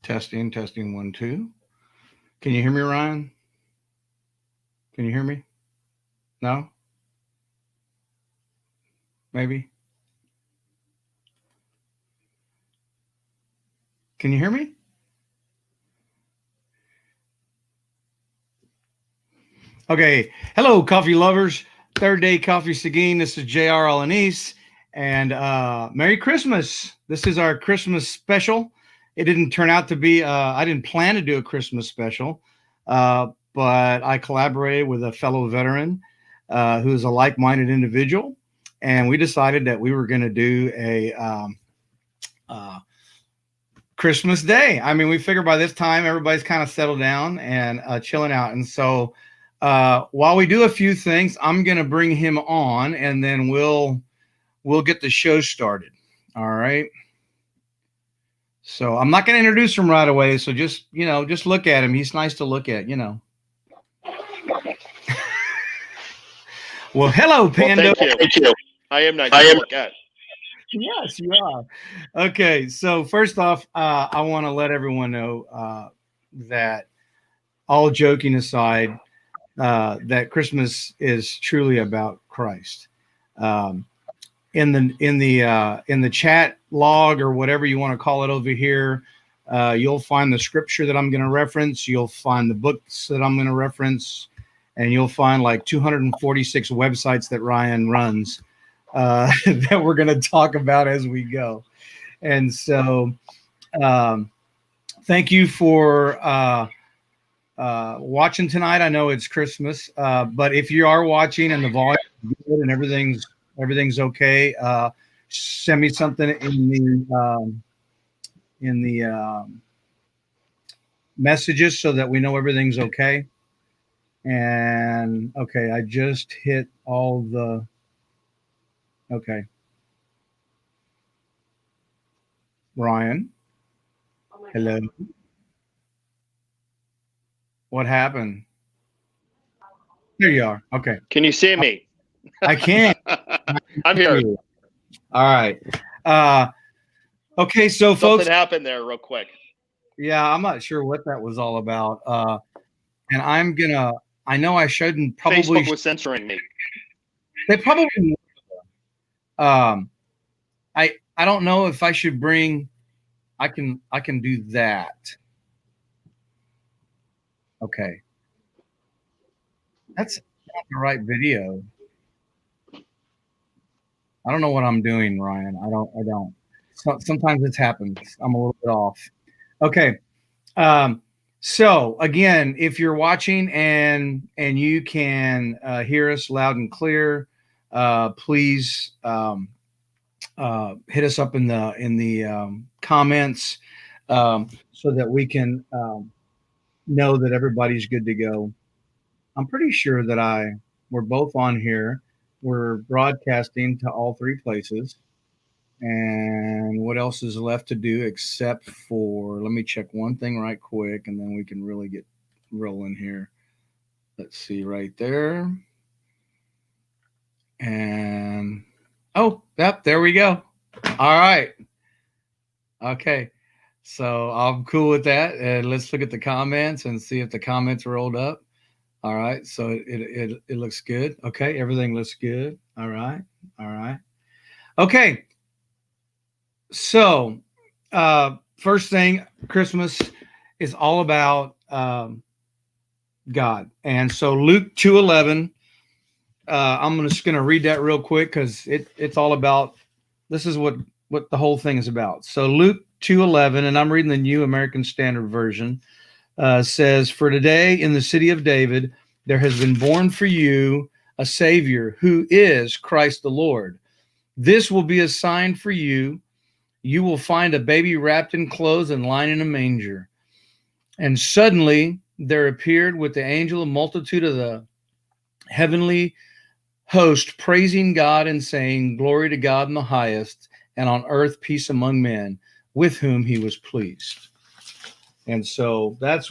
Testing, testing, 1, 2. Can you hear me, Ryan? Can you hear me? No? Maybe? Can you hear me? Okay. Hello, coffee lovers. Third day coffee Seguin. This is JR Alanis. And Merry Christmas. This is our Christmas special. It didn't turn out to be, I didn't plan to do a Christmas special, but I collaborated with a fellow veteran who is a like-minded individual. And we decided that we were going to do a Christmas Day. I mean, we figured by this time everybody's kind of settled down and chilling out. And so while we do a few things, I'm going to bring him on, and then we'll get the show started. All right. So I'm not going to introduce him right away. So just look at him. He's nice to look at, Well, hello, Pando. Well, thank you. I am nice to look at. Yes, you are. Okay. So first off, I want to let everyone know that, all joking aside, that Christmas is truly about Christ. In the chat log, or whatever you want to call it over here, you'll find the scripture that I'm going to reference. You'll find the books that I'm going to reference, and you'll find like 246 websites that Ryan runs that we're going to talk about as we go. And so thank you for watching tonight. I know it's Christmas, but if you are watching and the volume is good and everything's okay, send me something in the messages so that we know everything's okay. And okay, I just hit all the okay. Ryan, hello. What happened? There you are. Okay. Can you see me? I can. I'm here. All right. Okay, so folks, something happened there real quick. Yeah, I'm not sure what that was all about. And I know I shouldn't probably. Facebook was censoring me. They probably. I don't know if I should bring. I can do that. Okay. That's not the right video. I don't know what I'm doing, Ryan. I don't. Sometimes this happens. I'm a little bit off. Okay. So again, if you're watching and you can hear us loud and clear, please hit us up in the comments so that we can know that everybody's good to go. I'm pretty sure that we're both on here. We're broadcasting to all three places. And what else is left to do except for, let me check one thing right quick, and then we can really get rolling here. Let's see right there. And, oh, yep, there we go. All right. Okay. So I'm cool with that. And let's look at the comments and see if the comments rolled up. All right. So it looks good. Okay. Everything looks good. All right. All right. Okay. So, first thing, Christmas is all about God. And so Luke 2:11, I'm just going to read that real quick because it's all about, this is what the whole thing is about. So Luke 2:11, and I'm reading the New American Standard Version, says, "For today in the city of David, there has been born for you a Savior who is Christ the Lord. This will be a sign for you. You will find a baby wrapped in clothes and lying in a manger." And suddenly there appeared with the angel a multitude of the heavenly host, praising God and saying, "Glory to God in the highest, and on earth peace among men, with whom he was pleased." And so that's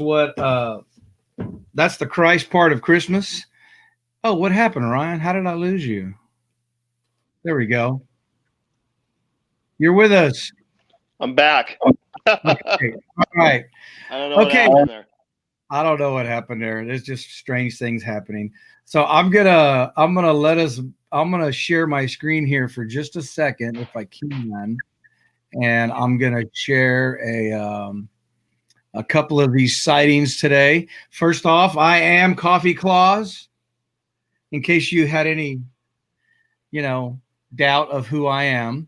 that's the Christ part of Christmas. Oh, what happened, Ryan? How did I lose you? There we go. You're with us. I'm back. Okay. All right. I don't know what Okay. happened there. I don't know what happened there. There's just strange things happening. So I'm gonna share my screen here for just a second if I can, and I'm gonna share a couple of these sightings today. First off, I am Coffee Claus. In case you had any, doubt of who I am,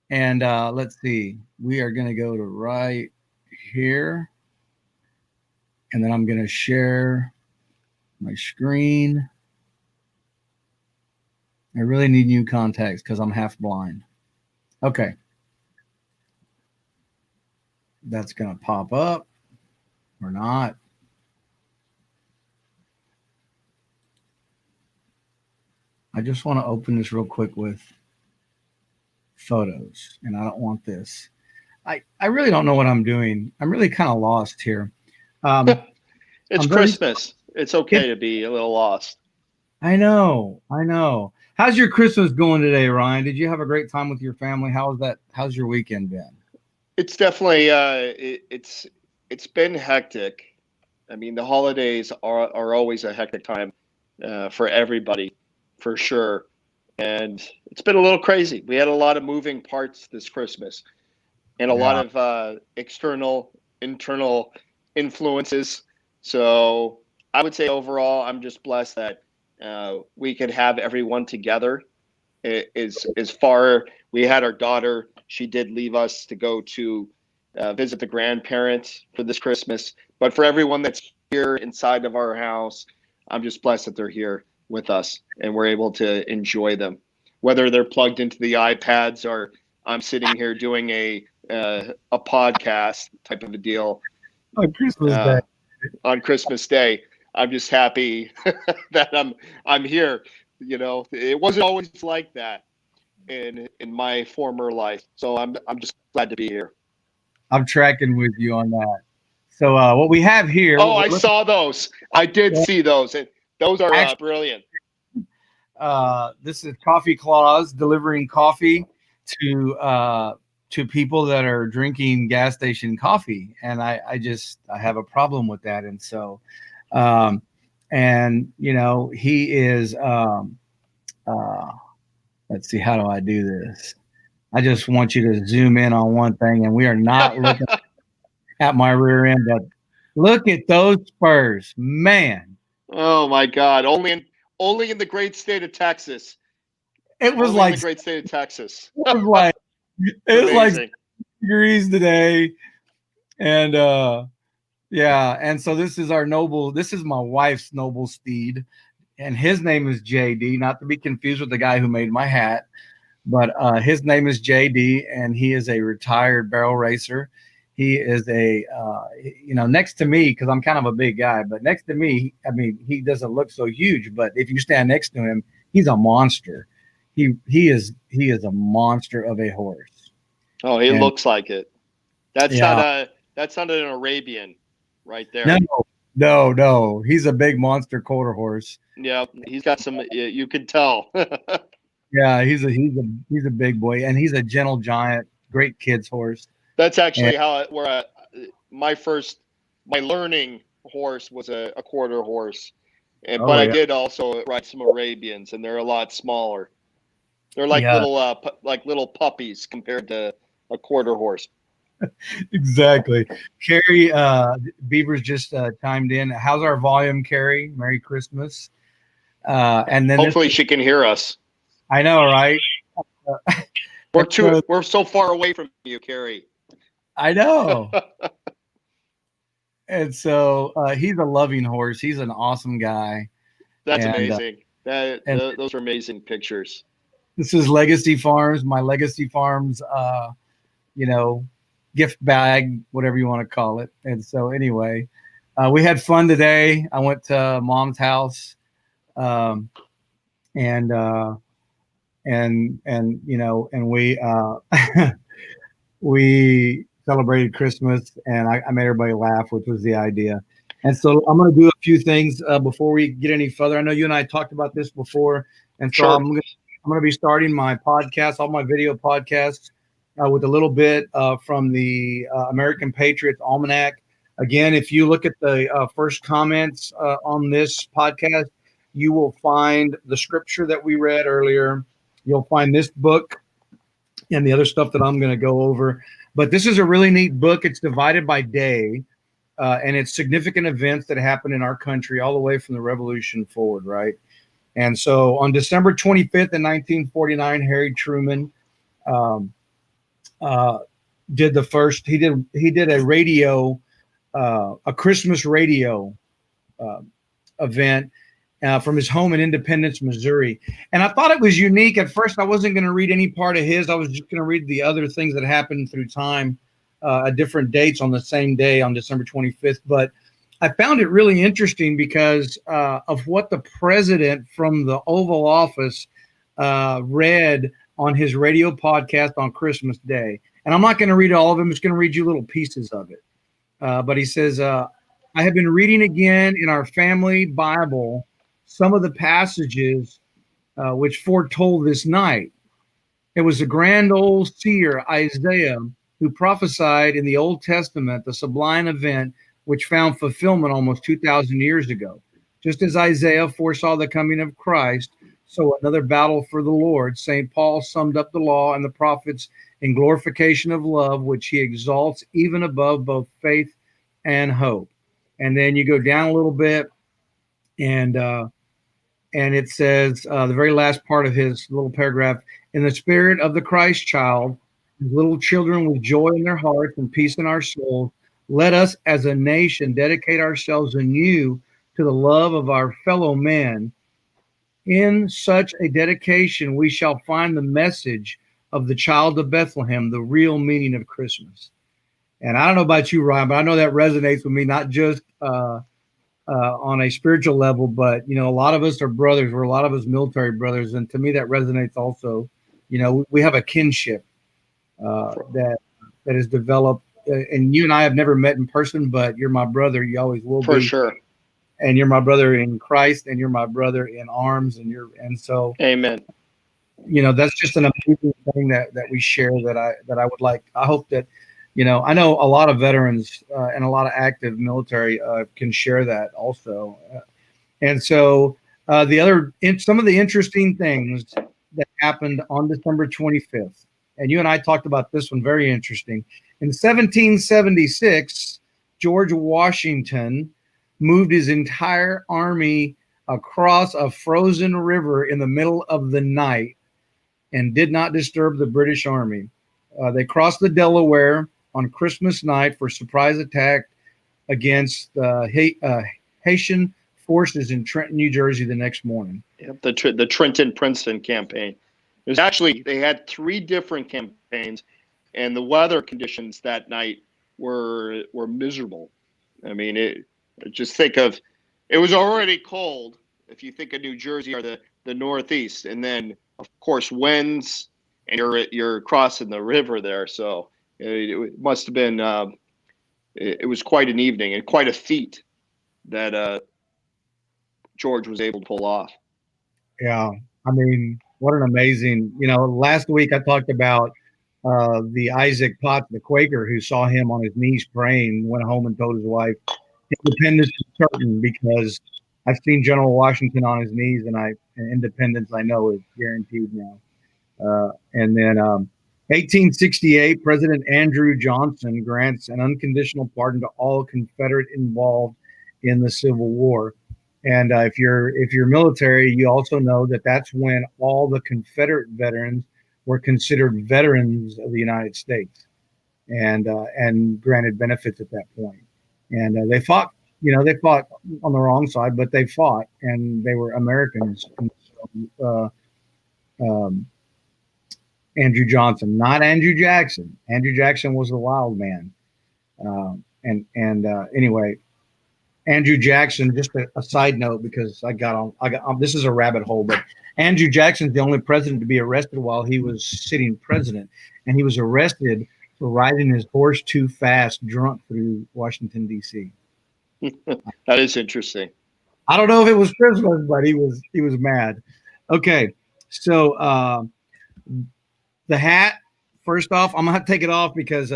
and let's see, we are gonna go to right here, and then I'm gonna share my screen. I really need new contacts because I'm half blind. Okay. That's going to pop up or not. I just want to open this real quick with photos, and I don't want this. I really don't know what I'm doing. I'm really kind of lost here. It's I'm Christmas. It's okay to be a little lost. I know. How's your Christmas going today, Ryan? Did you have a great time with your family? How's your weekend been? It's definitely it's been hectic. I mean, the holidays are always a hectic time for everybody, for sure. And it's been a little crazy. We had a lot of moving parts this Christmas, and a lot Yeah. of external, internal influences. So I would say overall, I'm just blessed that we could have everyone together. As far we had our daughter, she did leave us to go to visit the grandparents for this Christmas. But for everyone that's here inside of our house, I'm just blessed that they're here with us and we're able to enjoy them, whether they're plugged into the iPads or I'm sitting here doing a podcast type of a deal On Christmas Day. on Christmas Day. I'm just happy that I'm here. You know, it wasn't always like that in my former life, so I'm just glad to be here. I'm tracking with you on that. So what we have here. Oh, I saw those. I did see those, and those are Actually, brilliant. This is Coffee Claus delivering coffee to people that are drinking gas station coffee, and I have a problem with that, and so, he is. Let's see, how do I do this? I just want you to zoom in on one thing, and we are not looking at my rear end, but look at those spurs, man. Oh my God! Only in the great state of Texas. It was Only like in the great state of Texas. it was like it was like Amazing. degrees today, and yeah, and so this is my wife's noble steed, and his name is JD, not to be confused with the guy who made my hat, but his name is JD, and he is a retired barrel racer. He is next to me, because I'm kind of a big guy, but next to me, I mean, he doesn't look so huge, but if you stand next to him, he's a monster. He is a monster of a horse. Oh, he looks like it. That's Yeah. not an Arabian right there. No. He's a big monster quarter horse. Yeah, he's got some. You can tell. Yeah, he's a big boy, and he's a gentle giant, great kid's horse. That's And actually my learning horse was a quarter horse, but I yeah, did also ride some Arabians, and they're a lot smaller. They're like yeah, little puppies compared to a quarter horse. exactly. Carrie Beavers just chimed in. How's our volume, Carrie? Merry Christmas. And then Hopefully, she can hear us. I know, right? We're so far away from you, Carrie. I know. And so he's a loving horse. He's an awesome guy. That's And amazing. and Those are amazing pictures. this is Legacy Farms, my Legacy Farms, gift bag, whatever you want to call it. And so anyway, we had fun today. I went to Mom's house, um, and we we celebrated Christmas, and I made everybody laugh, which was the idea. And so I'm going to do a few things before we get any further. I know you and I talked about this before, and so Sure. I'm going to be starting my podcast, all my video podcasts, with a little bit from the American Patriots Almanac. Again, if you look at the first comments on this podcast, you will find the scripture that we read earlier. You'll find this book and the other stuff that I'm going to go over. But this is a really neat book. It's divided by day, and it's significant events that happened in our country all the way from the Revolution forward, right? And so on December 25th in 1949, Harry Truman um, did the first. He did a radio, a Christmas radio uh, event from his home in Independence, Missouri. And I thought it was unique. At first, I wasn't going to read any part of his. I was just going to read the other things that happened through time at different dates on the same day on December 25th. But I found it really interesting because of what the president from the Oval Office read on his radio podcast on Christmas Day. And I'm not going to read all of them. I'm just going to read you little pieces of it. But he says, I have been reading again in our family Bible some of the passages which foretold this night. It was the grand old seer Isaiah who prophesied in the Old Testament the sublime event which found fulfillment almost 2,000 years ago. Just as Isaiah foresaw the coming of Christ, so another battle for the Lord. St. Paul summed up the law and the prophets in glorification of love, which he exalts even above both faith and hope. And then you go down a little bit, and it says the very last part of his little paragraph: in the spirit of the Christ child, little children with joy in their hearts and peace in our souls, let us as a nation dedicate ourselves anew to the love of our fellow men. In such a dedication, we shall find the message of the child of Bethlehem, the real meaning of Christmas. And I don't know about you, Ryan, but I know that resonates with me, not just on a spiritual level, but, a lot of us are brothers. We're a lot of us military brothers. And to me, that resonates also. We have a kinship that is developed. And you and I have never met in person, but you're my brother. You always will be. For sure. And you're my brother in Christ, and you're my brother in arms, and so Amen. That's just an amazing thing that we share that I would like. I hope that I know a lot of veterans and a lot of active military can share that also. And so some of the interesting things that happened on December 25th, and you and I talked about this one, very interesting. In 1776, George Washington moved his entire army across a frozen river in the middle of the night and did not disturb the British army. They crossed the Delaware on Christmas night for a surprise attack against Haitian forces in Trenton, New Jersey the next morning. Yep, the Trenton-Princeton campaign. They had 3 different campaigns, and the weather conditions that night were miserable. I mean, just think of, it was already cold if you think of New Jersey or the Northeast, and then of course winds, and you're crossing the river there. So it must have been it was quite an evening and quite a feat that George was able to pull off. Yeah, I mean, what an amazing. Last week I talked about the Isaac Potts, the Quaker, who saw him on his knees praying, went home and told his wife, independence is certain, because I've seen General Washington on his knees, and independence I know is guaranteed now. And then 1868, President Andrew Johnson grants an unconditional pardon to all Confederate involved in the Civil War. And if you're military, you also know that that's when all the Confederate veterans were considered veterans of the United States, and granted benefits at that point. And they fought. They fought on the wrong side, but they fought, and they were Americans. And so, Andrew Johnson, not Andrew Jackson. Andrew Jackson was the wild man. Anyway, Andrew Jackson. Just a side note, because I got on. This is a rabbit hole, but Andrew Jackson's the only president to be arrested while he was sitting president, and he was arrested for riding his horse too fast, drunk, through Washington, D.C. That is interesting. I don't know if it was Christmas, but he was mad. Okay, so the hat first off, I'm gonna have to take it off because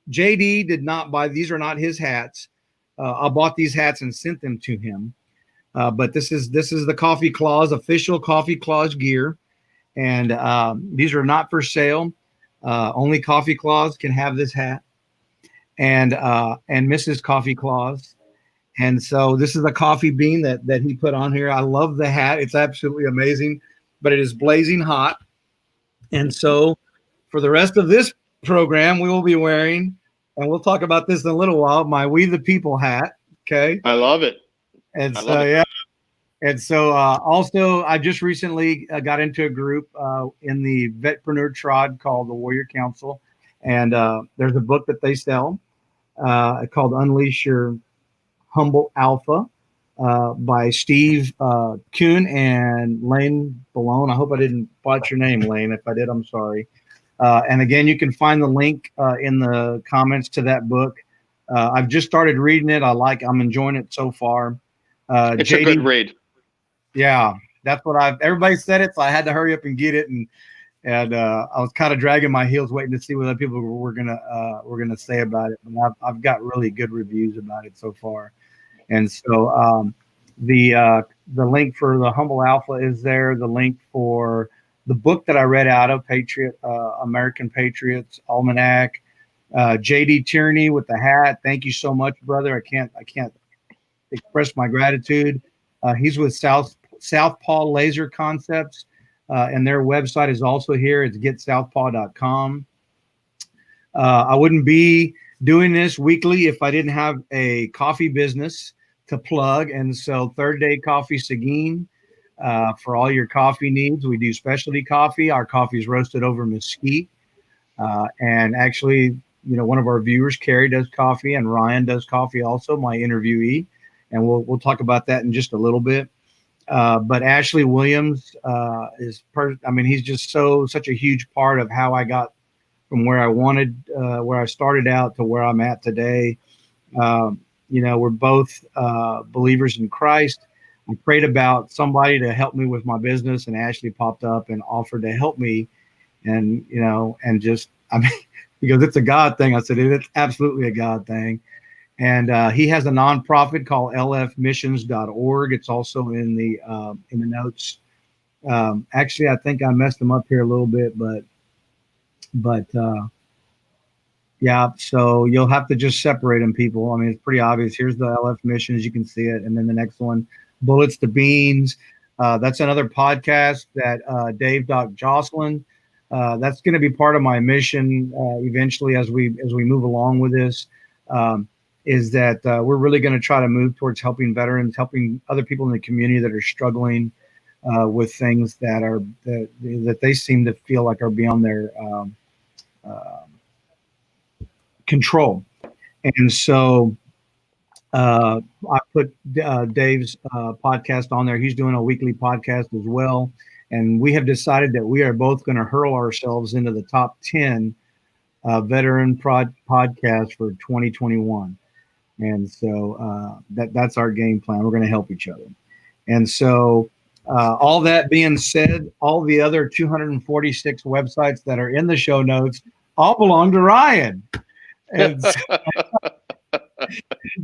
JD did not buy these. Are not his hats. I bought these hats and sent them to him. But this is the Coffee Claus official Coffee Claus gear, and these are not for sale. Only Coffee Claus can have this hat, and Mrs. Coffee Claus. And so this is a coffee bean that he put on here. I love the hat; it's absolutely amazing, but it is blazing hot. And so for the rest of this program, we will be wearing, and we'll talk about this in a little while, my We the People hat. Okay. I love it. And I so, love it. yeah. And so also, I just recently got into a group in the Vetpreneur Trod called the Warrior Council. And there's a book that they sell called Unleash Your Humble Alpha by Steve Kuhn and Lane Balone. I hope I didn't botch your name, Lane. If I did, I'm sorry. And again, you can find the link in the comments to that book. I've just started reading it. I'm enjoying it so far. It's JD, a good read. yeah, that's what everybody said it, so I had to hurry up and get it, and I was kind of dragging my heels waiting to see what other people were gonna say about it. And I've got really good reviews about it so far. And so the link for the Humble Alpha is there. The link for the book that I read out of American Patriots Almanac. JD Tierney with the hat. Thank you so much, brother. I can't express my gratitude. He's with Southpaw Laser Concepts, and their website is also here. It's getsouthpaw.com. I wouldn't be doing this weekly if I didn't have a coffee business to plug. And so Third Day Coffee Seguin, for all your coffee needs. We do specialty coffee. Our coffee is roasted over mesquite. And actually, one of our viewers, Carrie, does coffee, and Ryan does coffee also, my interviewee. And we'll talk about that in just a little bit. But Ashley Williams he's just such a huge part of how I got from where I started out to where I'm at today. We're both believers in Christ. I prayed about somebody to help me with my business, and Ashley popped up and offered to help me. And, he goes, it's a God thing. I said, it's absolutely a God thing. And he has a nonprofit called lfmissions.org. It's also in the notes. Actually, I think I messed them up here a little bit, but yeah. So you'll have to just separate them, people. I mean, it's pretty obvious. Here's the LF Missions. You can see it. And then the next one, Bullets to Beans. That's another podcast that Dave Doc Jocelyn. That's going to be part of my mission eventually as we move along with this. Is that we're really going to try to move towards helping veterans, helping other people in the community that are struggling with things that they seem to feel like are beyond their control. And so I put Dave's podcast on there. He's doing a weekly podcast as well. And we have decided that we are both going to hurl ourselves into the top 10 veteran podcasts for 2021. And so that's our game plan. We're going to help each other. And so all that being said, all the other 246 websites that are in the show notes all belong to Ryan. And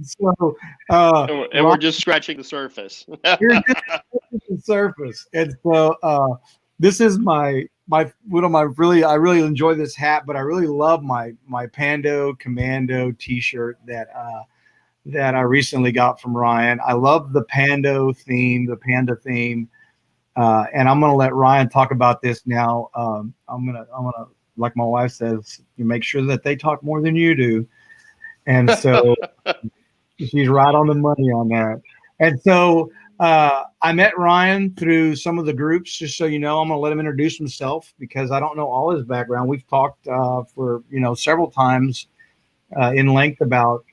so, we're just scratching the surface. You're just scratching the surface. And so this is my one of my I really enjoy this hat, but I really love my Pando Commando t-shirt that I recently got from Ryan. I love the Panda theme, and I'm going to let Ryan talk about this now. I'm gonna, like my wife says, you make sure that they talk more than you do, and so she's right on the money on that. And so I met Ryan through some of the groups. Just so you know, I'm going to let him introduce himself because I don't know all his background. We've talked for several times in length about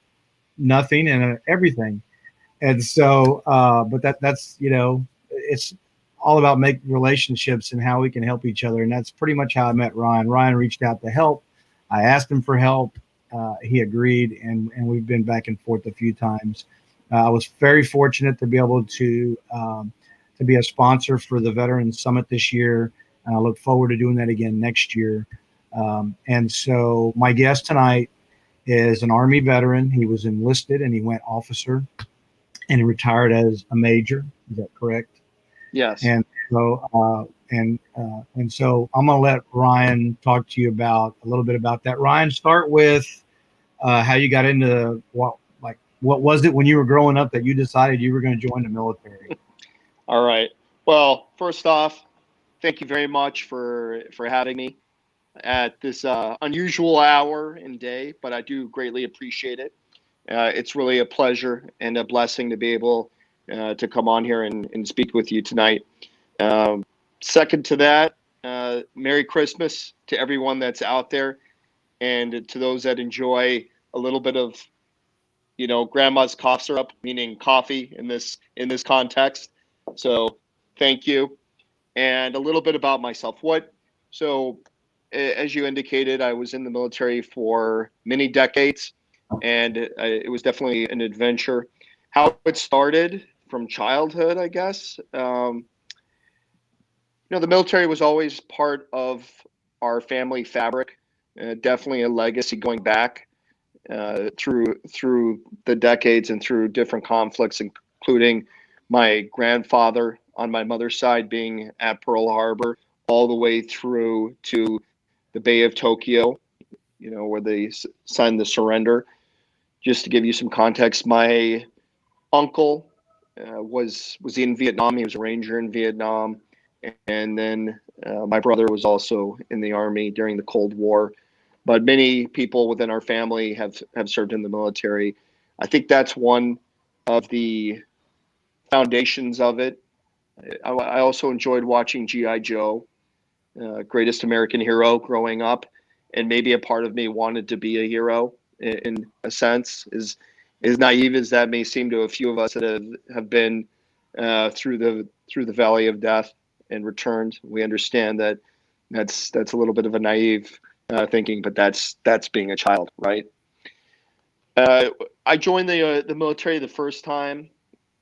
nothing and everything. And so, but that's, it's all about making relationships and how we can help each other. And that's pretty much how I met Ryan. Ryan reached out to help. I asked him for help. He agreed, and we've been back and forth a few times. I was very fortunate to be able to be a sponsor for the Veterans Summit this year. And I look forward to doing that again next year. And so my guest tonight is an Army veteran. He was enlisted and he went officer and he retired as a major. Is that correct? Yes. And so, and so I'm going to let Ryan talk to you about a little bit about that. Ryan, start with how you got into what was it when you were growing up that you decided you were going to join the military? All right. Well, first off, thank you very much for having me at this unusual hour and day, but I do greatly appreciate it. It's really a pleasure and a blessing to be able to come on here and speak with you tonight. Um, Second to that, Merry Christmas to everyone that's out there, and to those that enjoy a little bit of grandma's cough syrup, meaning coffee in this context. So thank you. And a little bit about myself. So as you indicated, I was in the military for many decades, and it was definitely an adventure. How it started from childhood, I guess. The military was always part of our family fabric. Definitely a legacy going back through the decades and through different conflicts, including my grandfather on my mother's side being at Pearl Harbor, all the way through to the Bay of Tokyo, where they signed the surrender. Just to give you some context, my uncle was in Vietnam. He was a ranger in Vietnam, and then my brother was also in the Army during the Cold War. But many people within our family have served in the military. I think that's one of the foundations of it. I also enjoyed watching G.I. Joe, Greatest American Hero, growing up, and maybe a part of me wanted to be a hero in a sense. As naive as that may seem to a few of us that have been through the valley of death and returned, we understand that that's a little bit of a naive thinking, but that's being a child, right? I joined the military the first time,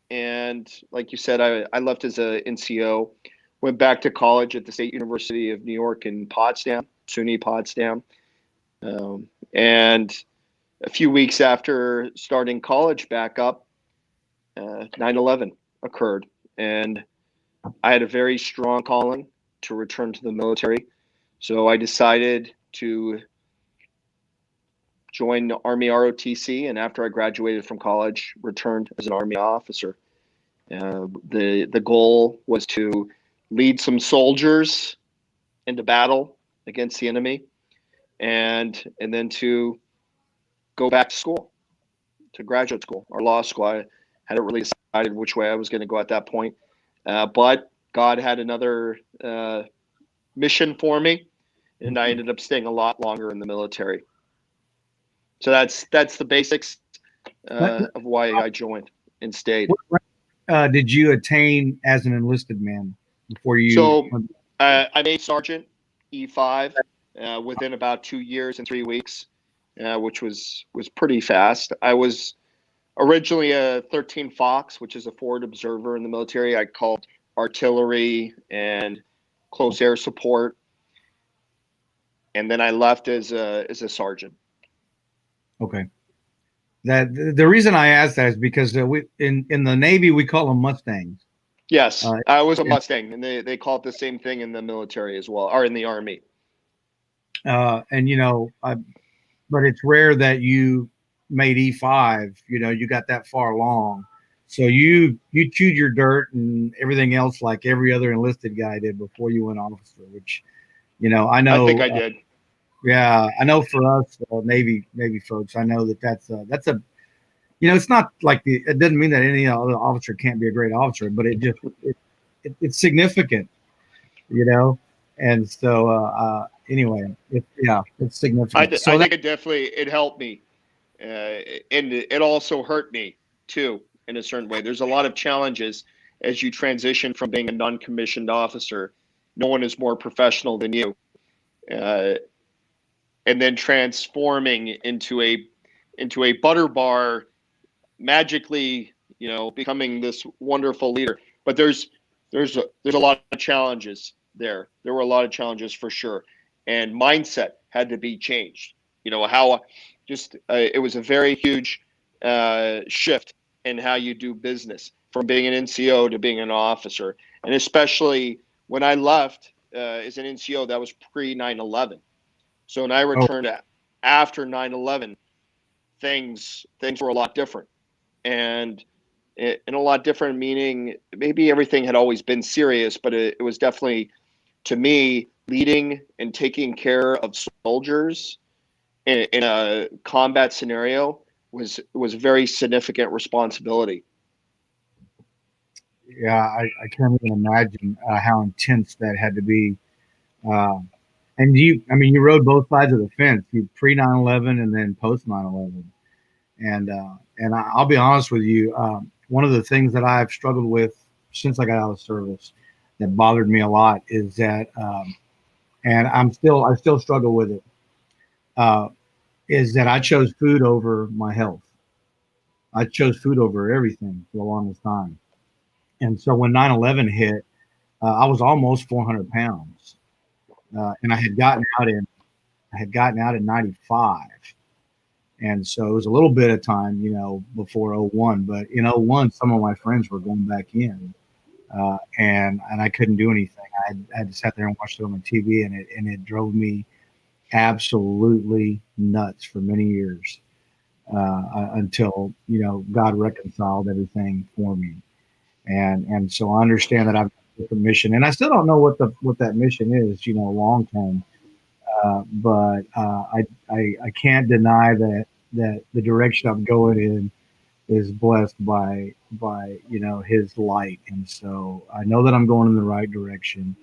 and like you said, I left as a NCO, went back to college at the State University of New York in Potsdam, SUNY Potsdam, and a few weeks after starting college back up, 9/11 occurred, and I had a very strong calling to return to the military. So I decided to join the Army ROTC, and after I graduated from college, returned as an Army officer. The goal was to lead some soldiers into battle against the enemy, and then to go back to school, to graduate school or law school. I hadn't really decided which way I was going to go at that point, but God had another mission for me, and I ended up staying a lot longer in the military. So that's the basics of why I joined and stayed. What did you attain as an enlisted man before you? So I made Sergeant E5 within about 2 years and 3 weeks, which was pretty fast. I was originally a 13 Fox, which is a forward observer in the military. I called artillery and close air support, and then I left as a sergeant. Okay. That the reason I asked that is because we in the Navy we call them Mustangs. Yes, I was a Mustang, and they call it the same thing in the military as well, or in the Army. And but it's rare that you made E5. You got that far along, so you chewed your dirt and everything else like every other enlisted guy did before you went officer. Which I know. I think I did. Yeah, I know for us Navy folks, I know that's a it's not like it doesn't mean that any other officer can't be a great officer, but it's significant, and so anyway, it's significant. I think it helped me, and it also hurt me too in a certain way. There's a lot of challenges as you transition from being a non-commissioned officer. No one is more professional than you. And then transforming into a butter bar, magically, becoming this wonderful leader. But there's a lot of challenges there. There were a lot of challenges for sure, and mindset. had to be changed. How just it was a very huge shift in how you do business from being an NCO to being an officer. And especially when I left as an NCO, that was pre 9/11. So when I Oh, returned after 9/11, things were a lot different. And a lot different meaning maybe everything had always been serious, but it was definitely, to me, leading and taking care of soldiers in a combat scenario was a very significant responsibility. yeah, I can't even imagine how intense that had to be. Uh, and I mean, you rode both sides of the fence, you pre 9/11 and then post 9/11. And I'll be honest with you, one of the things that I've struggled with since I got out of service that bothered me a lot is that, and I still struggle with it, uh, is that I chose food over my health. I chose food over everything for the longest time. And so when 9/11 hit, I was almost 400 pounds, and I had gotten out in '95. And so it was a little bit of time, before '01. But in '01, some of my friends were going back in, and I couldn't do anything. I had to sit there and watch it on the TV, and it drove me absolutely nuts for many years, until God reconciled everything for me. And so I understand that I've got a different mission, and I still don't know what that mission is, long term. But I can't deny that the direction I'm going in is blessed by His light, and so I know that I'm going in the right direction.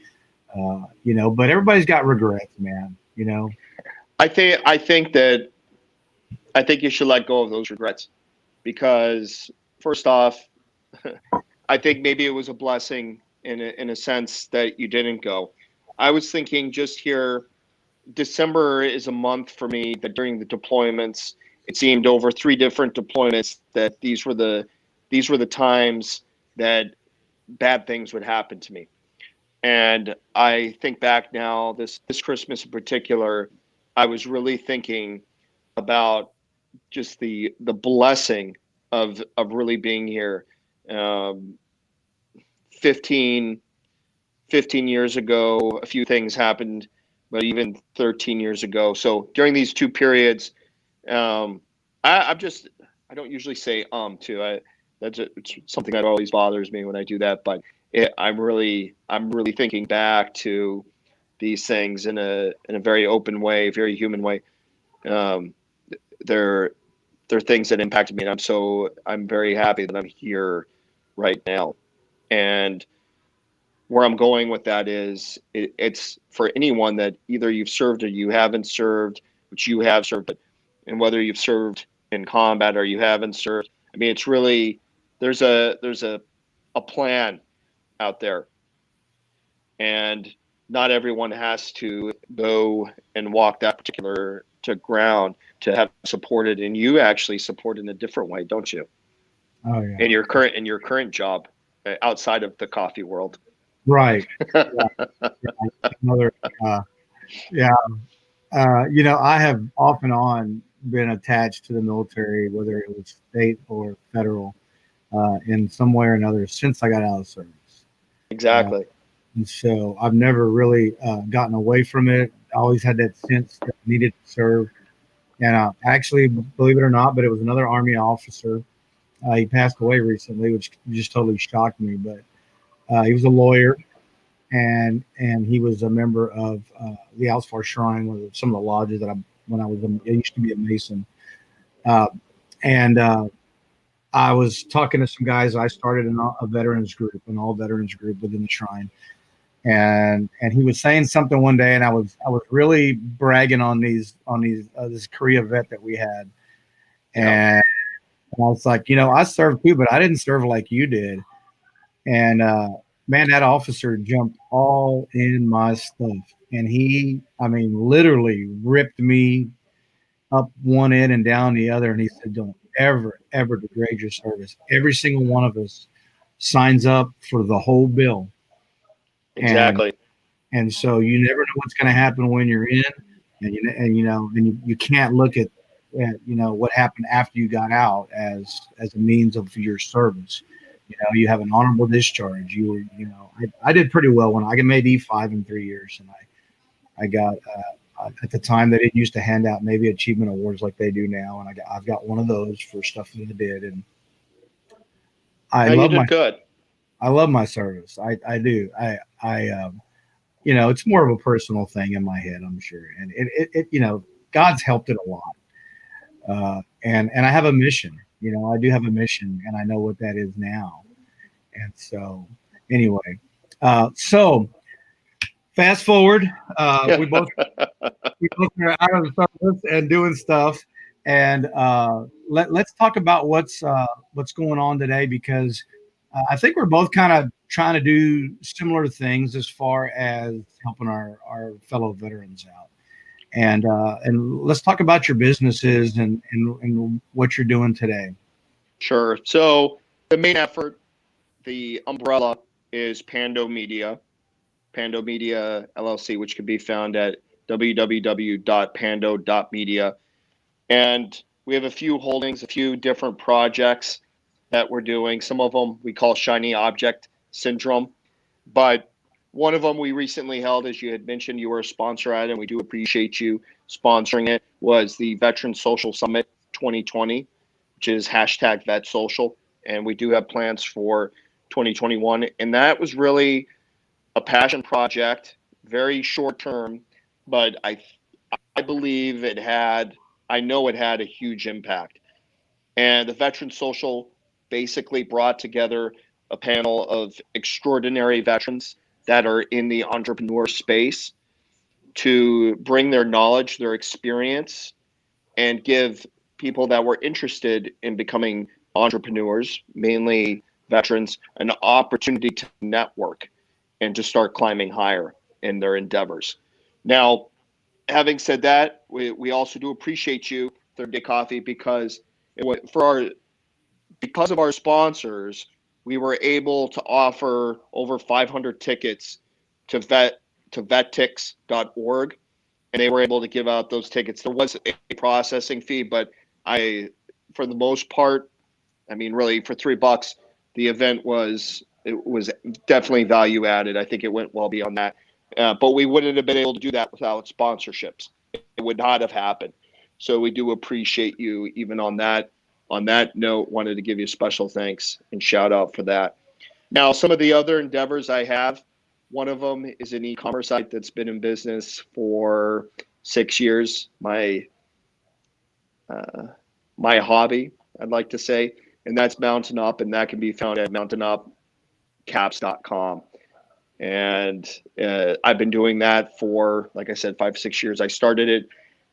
But everybody's got regrets, man. I think you should let go of those regrets because first off, I think maybe it was a blessing in a sense that you didn't go. I was thinking just here, December is a month for me that during the deployments, it seemed over three different deployments that these were the times that bad things would happen to me. And I think back now, this Christmas in particular, I was really thinking about just the blessing of really being here. Um, 15 15 years ago, a few things happened, but even 13 years ago. So during these two periods, um, I'm just, I don't usually say too. It's something that always bothers me when I do that. But I'm really thinking back to these things in a very open way, very human way. Um, they're they're things that impacted me, and I'm very happy that I'm here right now. And where I'm going with that is it's for anyone that either you've served or you haven't served, which you have served, but and whether you've served in combat or you haven't served. I mean, it's really there's a plan out there, and not everyone has to go and walk that particular to ground to have supported, and you actually support in a different way, don't you? Oh yeah. In your current job outside of the coffee world. Right. Another. Uh, yeah. I have off and on been attached to the military, whether it was state or federal, in some way or another since I got out of service. Uh, Exactly. and so I've never really gotten away from it. I always had that sense that I needed to serve. And actually, believe it or not, but it was another Army officer. He passed away recently, which just totally shocked me. But he was a lawyer, and he was a member of the Alsfar Shrine, one of some of the lodges that I used to be a Mason. Uh, and I was talking to some guys. I started a veterans group, an all veterans group within the Shrine, and he was saying something one day, and I was really bragging on these this Korea vet that we had, Yeah. and I was like, I served too, but I didn't serve like you did. And man, that officer jumped all in my stuff. And I mean, literally ripped me up one end and down the other. And he said, don't ever, ever degrade your service. Every single one of us signs up for the whole bill. And Exactly. and so you never know what's going to happen when you're in. and you can't look at what happened after you got out as a means of your service. You have an honorable discharge. You were, I did pretty well when I made E5 in 3 years, and I got at the time they didn't used to hand out Navy Achievement Awards like they do now, and I've got one of those for stuff that I did, and I No, you love did my good. I love my service. I do. It's more of a personal thing in my head, I'm sure, and God's helped it a lot, and I have a mission. I do have a mission, and I know what that is now, and so anyway, so fast forward, we both are out of the service and doing stuff. And let's talk about what's going on today, because I think we're both kind of trying to do similar things as far as helping our fellow veterans out. And let's talk about your businesses and what you're doing today. Sure. So the main effort, the umbrella, is Pando Media LLC, which can be found at www.pando.media. And we have a few holdings, a few different projects that we're doing. Some of them we call shiny object syndrome, but one of them we recently held, as you had mentioned, you were a sponsor at, and we do appreciate you sponsoring it, was the Veteran Social Summit 2020, which is hashtag Vet Social. And we do have plans for 2021. And that was really a passion project, very short term, but I believe I know it had a huge impact. And the Veteran Social basically brought together a panel of extraordinary veterans that are in the entrepreneur space to bring their knowledge, their experience, and give people that were interested in becoming entrepreneurs, mainly veterans, an opportunity to network and to start climbing higher in their endeavors. Now, having said that, we also do appreciate you, Third Day Coffee, because because of our sponsors, we were able to offer over 500 tickets to vettix.org, and they were able to give out those tickets. There was a processing fee, but for the most part, I mean, really, for $3, the event was definitely value added. I think it went well beyond that, but we wouldn't have been able to do that without sponsorships. It would not have happened. So we do appreciate you even on that. On that note, wanted to give you a special thanks and shout out for that. Now, some of the other endeavors I have, one of them is an e-commerce site that's been in business for 6 years. My hobby, I'd like to say, and that's Mountain Up, and that can be found at mountainupcaps.com. And I've been doing that for, like I said, 5-6 years. I started it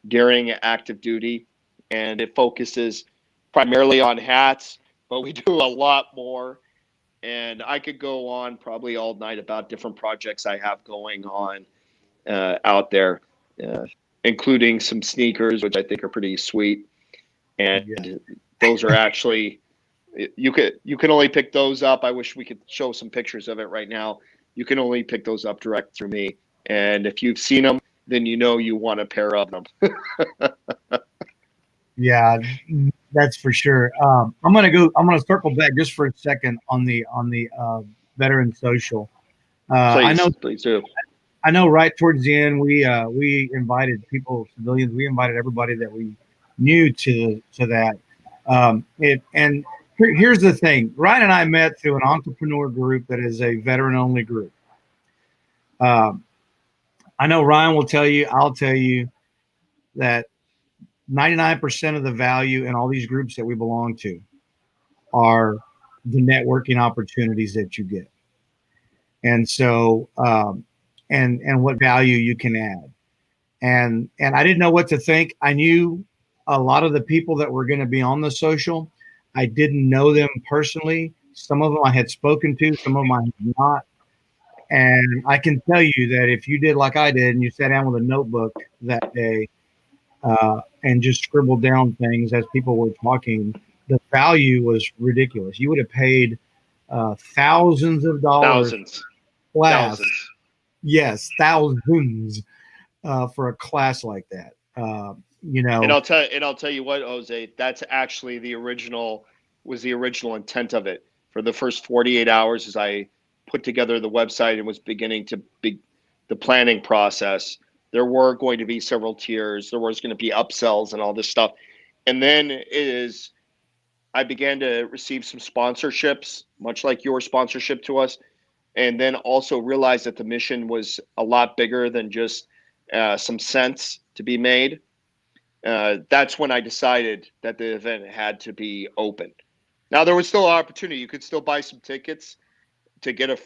during active duty, and it focuses primarily on hats, but we do a lot more. And I could go on probably all night about different projects I have going on out there, including some sneakers, which I think are pretty sweet. And Yeah. those are actually, you can only pick those up. I wish we could show some pictures of it right now. You can only pick those up direct through me. And if you've seen them, then you know you want a pair of them. Yeah, that's for sure. I'm gonna circle back just for a second on the veteran social. I know Please do. right towards the end we invited civilians. We invited everybody that we knew to that. And here's the thing: Ryan and I met through an entrepreneur group that is a veteran only group. I know Ryan will tell you. I'll tell you that 99% of the value in all these groups that we belong to are the networking opportunities that you get. And so, and what value you can add. And I didn't know what to think. I knew a lot of the people that were going to be on the social. I didn't know them personally. Some of them I had spoken to, some of them I had not. And I can tell you that if you did like I did and you sat down with a notebook that day and just scribbled down things as people were talking, the value was ridiculous. You would have paid thousands of dollars Thousands. class. Thousands. Yes, thousands. for a class like that. And I'll tell you what, Jose, that's actually the original intent of it. For the first 48 hours, as I put together the website and was beginning to be the planning process, there were going to be several tiers. There was going to be upsells and all this stuff. And then I began to receive some sponsorships, much like your sponsorship to us, and then also realized that the mission was a lot bigger than just some cents to be made. That's when I decided that the event had to be open. Now there was still an opportunity. You could still buy some tickets to get a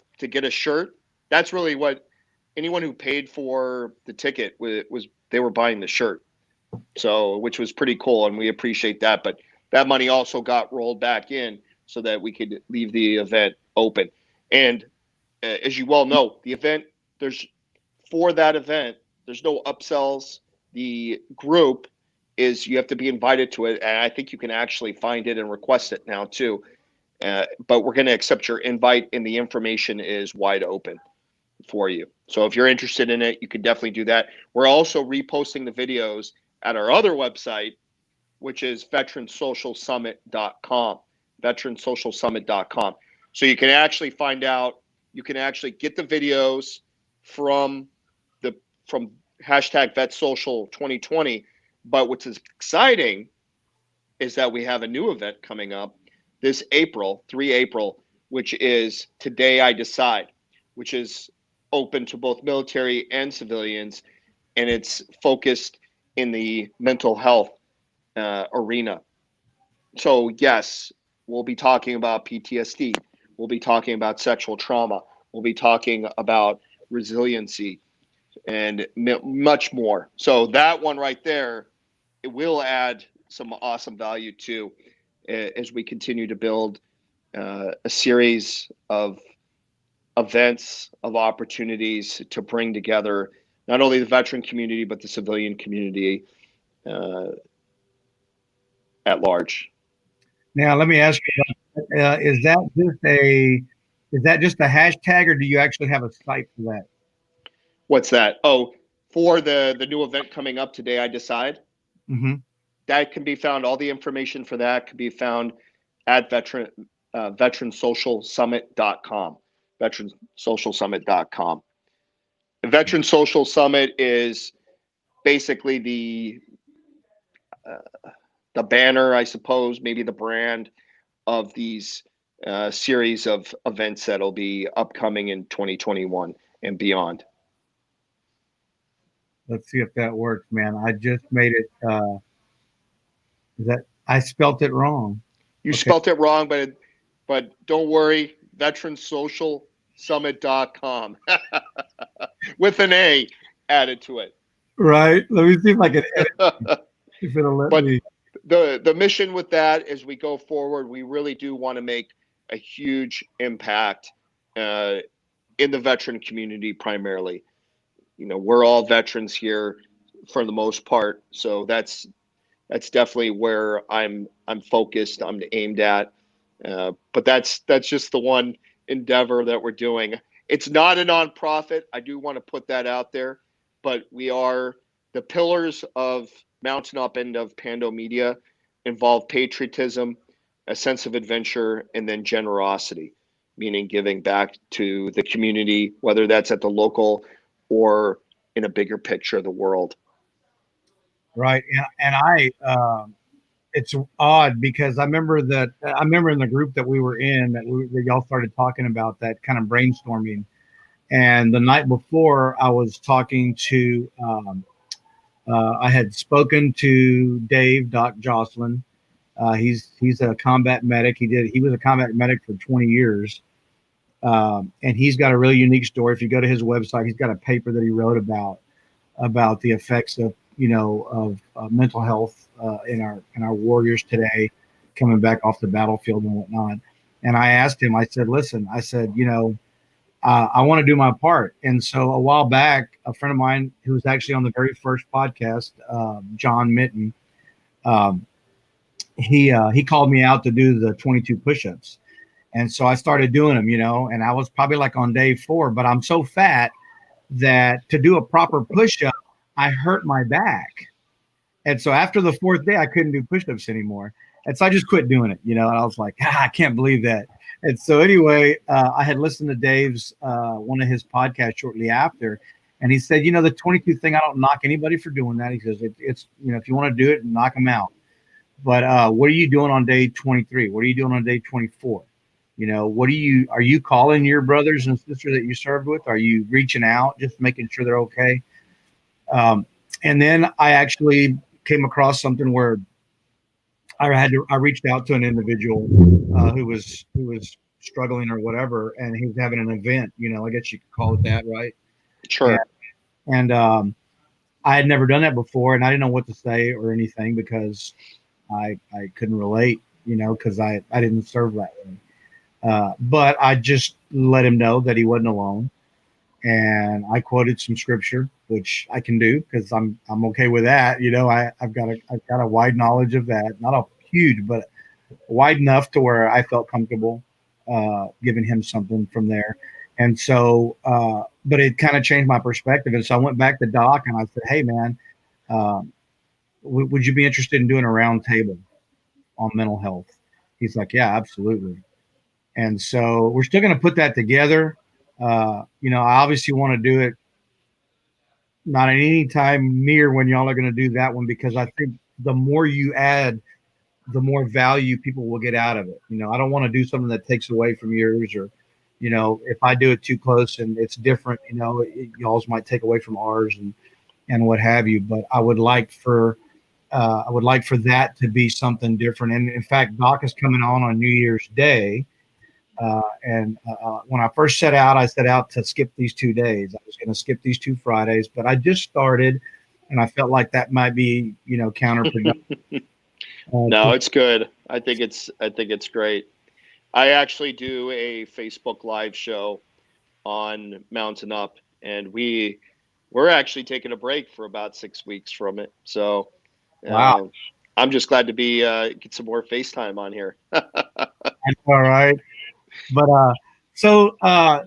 shirt. That's really what anyone who paid for the ticket was they were buying the shirt. So, which was pretty cool, and we appreciate that. But that money also got rolled back in so that we could leave the event open. And as you well know, the event for that event, there's no upsells. The group is you have to be invited to it, and I think you can actually find it and request it now too. But we're going to accept your invite, and the information is wide open for you. So if you're interested in it, you can definitely do that. We're also reposting the videos at our other website, which is veteransocialsummit.com. Veteransocialsummit.com. So you can actually find out. You can actually get the videos from hashtag VetSocial 2020. But what's exciting is that we have a new event coming up this April, 3 April, which is Today I Decide, which is open to both military and civilians, and it's focused in the mental health arena. So yes, we'll be talking about PTSD. We'll be talking about sexual trauma. We'll be talking about resiliency and much more. So that one right there, it will add some awesome value too, as we continue to build a series of events, of opportunities to bring together not only the veteran community, but the civilian community at large. Now, let me ask you, is that just a hashtag, or do you actually have a site for that? What's that? Oh, for the new event coming up Today I Decide. Mm-hmm. That can be found. All the information for that can be found at veteransocialsummit.com. Veteransocialsummit.com. Veteran Social Summit is basically the banner, I suppose, maybe the brand of these series of events that'll be upcoming in 2021 and beyond. Let's see if that works, man. I just made it. That I spelt it wrong. You spelt it wrong, but don't worry. Veteransocialsummit.com with an A added to it. Right. Let me see if I can edit if it'll let me. The mission with that, as we go forward, we really do want to make a huge impact in the veteran community primarily. You know, we're all veterans here for the most part, so that's definitely where I'm focused. I'm aimed at, but that's just the one endeavor that we're doing. It's not a nonprofit. I do want to put that out there, but we are the pillars of Mountain Up and of Pando Media involve patriotism, a sense of adventure, and then generosity, meaning giving back to the community, whether that's at the local or in a bigger picture of the world. Right. And I, it's odd because I remember in the group that we were in that y'all started talking about that kind of brainstorming. And the night before I was talking to, I had spoken to Dave, Doc Jocelyn. He's a combat medic. He was a combat medic for 20 years. And he's got a really unique story. If you go to his website, he's got a paper that he wrote about the effects of mental health in our warriors today, coming back off the battlefield and whatnot. And I asked him, I said, listen, I want to do my part. And so a while back, a friend of mine who was actually on the very first podcast, John Mitten, he called me out to do the 22 push-ups. And so I started doing them, and I was probably like on day 4, but I'm so fat that to do a proper push-up, I hurt my back. And so after the fourth day, I couldn't do push-ups anymore. And so I just quit doing it, and I was like, I can't believe that. And so anyway, I had listened to Dave's, one of his podcasts shortly after, and he said, the 22 thing, I don't knock anybody for doing that. He says, it's, if you want to do it, knock them out. But what are you doing on day 23? What are you doing on day 24? Are you calling your brothers and sisters that you served with? Are you reaching out, just making sure they're okay? And then I actually came across something where I reached out to an individual who was struggling or whatever, and he was having an event. I guess you could call it that, right? Sure. And I had never done that before, and I didn't know what to say or anything because I couldn't relate, because I didn't serve that way. But I just let him know that he wasn't alone, and I quoted some scripture, which I can do because I'm okay with that. I've got a wide knowledge of that, not a huge, but wide enough to where I felt comfortable giving him something from there. And so, but it kind of changed my perspective. And so I went back to Doc and I said, "Hey, man, would you be interested in doing a round table on mental health?" He's like, "Yeah, absolutely." And so we're still going to put that together. I obviously want to do it not at any time near when y'all are going to do that one, because I think the more you add, the more value people will get out of it. I don't want to do something that takes away from yours, or, if I do it too close and it's different, y'all's might take away from ours and what have you. But I would like for that to be something different. And in fact, Doc is coming on New Year's Day. And when I first set out, I set out to skip these 2 days. I was going to skip these 2 Fridays, but I just started, and I felt like that might be, counterproductive. No, it's good. I think it's great. I actually do a Facebook Live show on Mountain Up, and we're actually taking a break for about 6 weeks from it. So Wow. uh, I'm just glad to be get some more FaceTime on here. All right. But so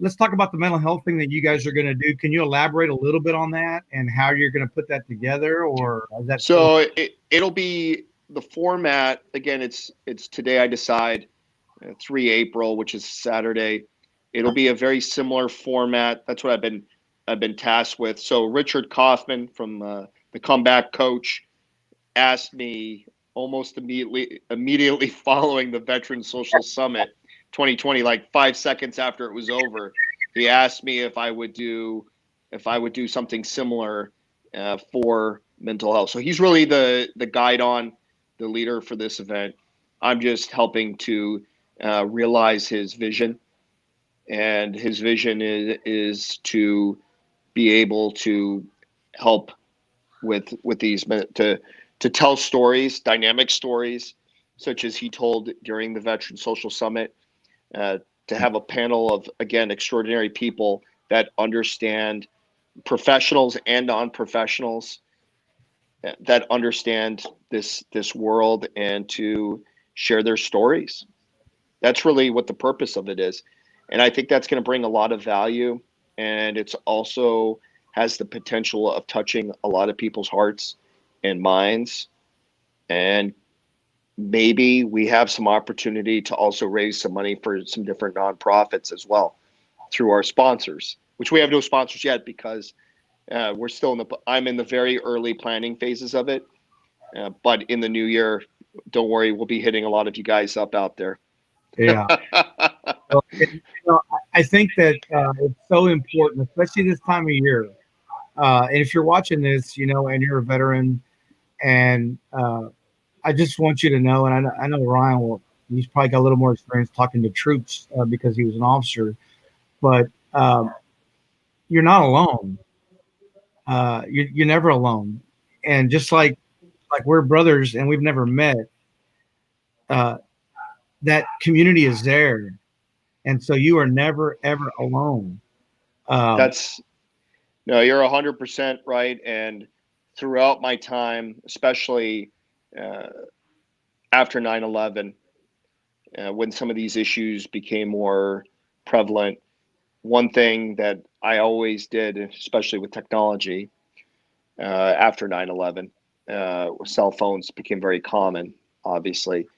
let's talk about the mental health thing that you guys are going to do. Can you elaborate a little bit on that and how you're going to put that together, or is that still? So it'll be the format again. It's today I decide 3 April, which is Saturday. It'll be a very similar format. That's what I've been tasked with. So Richard Kaufman from the Comeback Coach asked me almost immediately following the Veteran Social Summit 2020, like 5 seconds after it was over. He asked me if I would do something similar for mental health. So he's really the guide on, the leader for this event. I'm just helping to realize his vision, and his vision is to be able to help with these to tell stories, dynamic stories, such as he told during the Veteran Social Summit. Uh, to have a panel of, again, extraordinary people that understand, professionals and non-professionals, that understand this world, and to share their stories. That's really what the purpose of it is. And I think that's going to bring a lot of value. And it's also has the potential of touching a lot of people's hearts and minds. And maybe we have some opportunity to also raise some money for some different nonprofits as well through our sponsors, which we have no sponsors yet because we're still I'm in the very early planning phases of it. But in the new year, don't worry, we'll be hitting a lot of you guys up out there. Yeah. Well, I think that it's so important, especially this time of year. And if you're watching this, and you're a veteran, and I just want you to know, and I know Ryan he's probably got a little more experience talking to troops because he was an officer, but you're not alone. You're never alone. And just like we're brothers and we've never met, uh, that community is there. And so you are never, ever alone. Um, That's No, you're 100% right. And throughout my time, especially uh, after 9/11, when some of these issues became more prevalent, one thing that I always did, especially with technology, after 9/11. Cell phones became very common, obviously.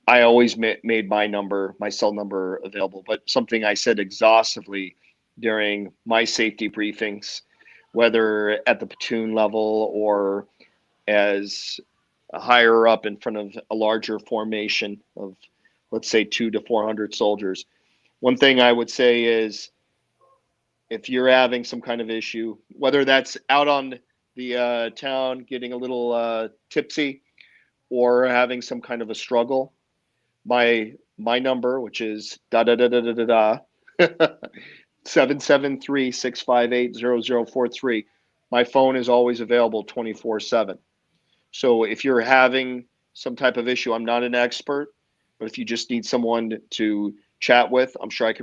I always made my cell number available, but something I said exhaustively during my safety briefings, whether at the platoon level or as a higher up in front of a larger formation of, let's say, 200 to 400 soldiers. One thing I would say is if you're having some kind of issue, whether that's out on the town getting a little tipsy or having some kind of a struggle, my number, which is da da da da da da da 773-658-0043. My phone is always available 24/7. So if you're having some type of issue, I'm not an expert, but if you just need someone to chat with, I'm sure I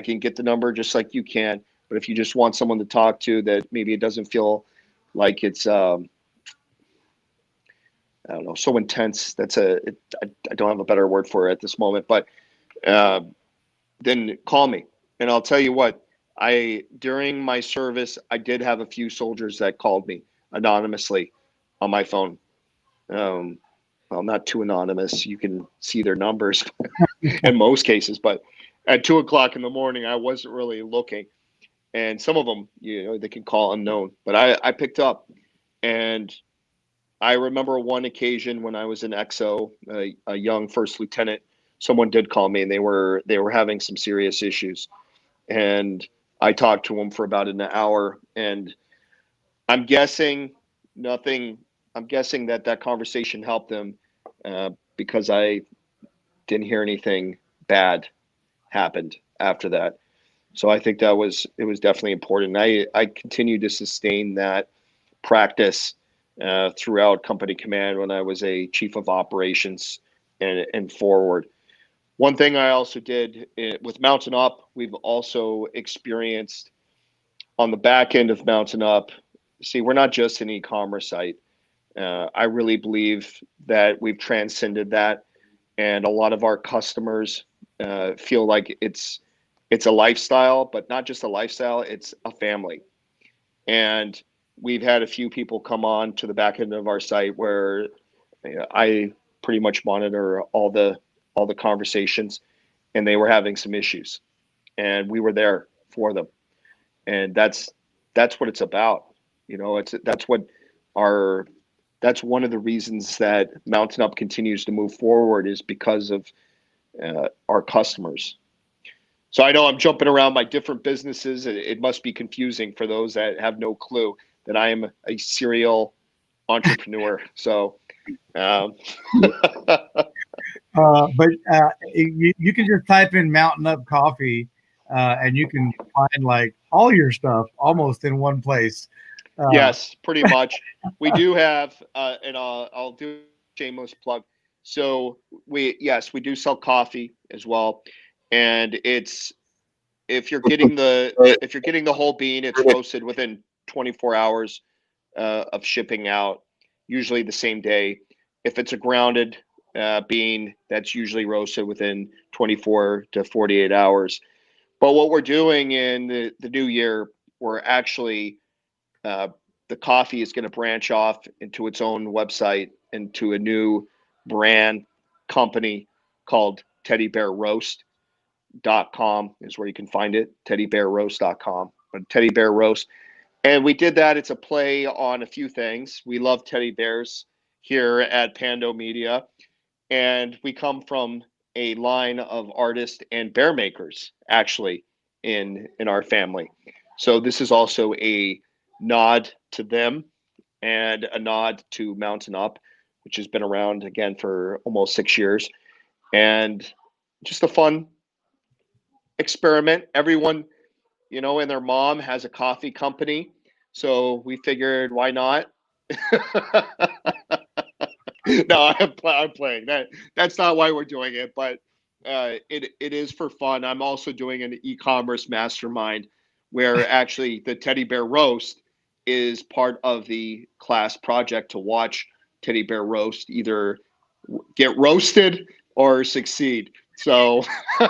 can get the number just like you can. But if you just want someone to talk to that maybe it doesn't feel like it's I don't know, so intense. I don't have a better word for it at this moment, but uh, then call me, and I'll tell you what. During my service, I did have a few soldiers that called me anonymously on my phone. Um, well, not too anonymous. You can see their numbers in most cases, but at 2 o'clock in the morning, I wasn't really looking. And some of them, they can call unknown, but I picked up. And I remember one occasion when I was in XO, a young first lieutenant, someone did call me and they were having some serious issues. And I talked to them for about an hour, and I'm guessing nothing. I'm guessing that conversation helped them because I didn't hear anything bad happened after that. So I think it was definitely important. I continue to sustain that practice throughout company command when I was a chief of operations and forward. One thing I also did with Mountain Up, we've also experienced on the back end of Mountain Up. See, we're not just an e-commerce site. I really believe that we've transcended that, and a lot of our customers feel like it's a lifestyle, but not just a lifestyle; it's a family. And we've had a few people come on to the back end of our site where I pretty much monitor all the conversations, and they were having some issues, and we were there for them, and that's what it's about. It's our that's one of the reasons that Mountain Up continues to move forward is because of our customers. So I know I'm jumping around my different businesses. It must be confusing for those that have no clue that I am a serial entrepreneur. So, um, But you can just type in Mountain Up Coffee, and you can find like all your stuff almost in one place. Uh, yes, pretty much. We do have, and I'll do a shameless plug. So we do sell coffee as well, and it's if you're getting the whole bean, it's roasted within 24 hours of shipping out, usually the same day. If it's a grounded bean, that's usually roasted within 24 to 48 hours. But what we're doing in the new year, we're actually uh, the coffee is going to branch off into its own website, into a new brand company called teddybearroast.com is where you can find it, teddybearroast.com, but Teddy Bear Roast. And we did that. It's a play on a few things. We love teddy bears here at Pando Media, and we come from a line of artists and bear makers actually in our family. So this is also a nod to them and a nod to Mountain Up, which has been around again for almost 6 years, and just a fun experiment. Everyone, and their mom has a coffee company, so we figured why not. No, I'm playing. That's not why we're doing it, but it is for fun. I'm also doing an e-commerce mastermind where actually the Teddy Bear Roast is part of the class project to watch Teddy Bear Roast either get roasted or succeed. So it's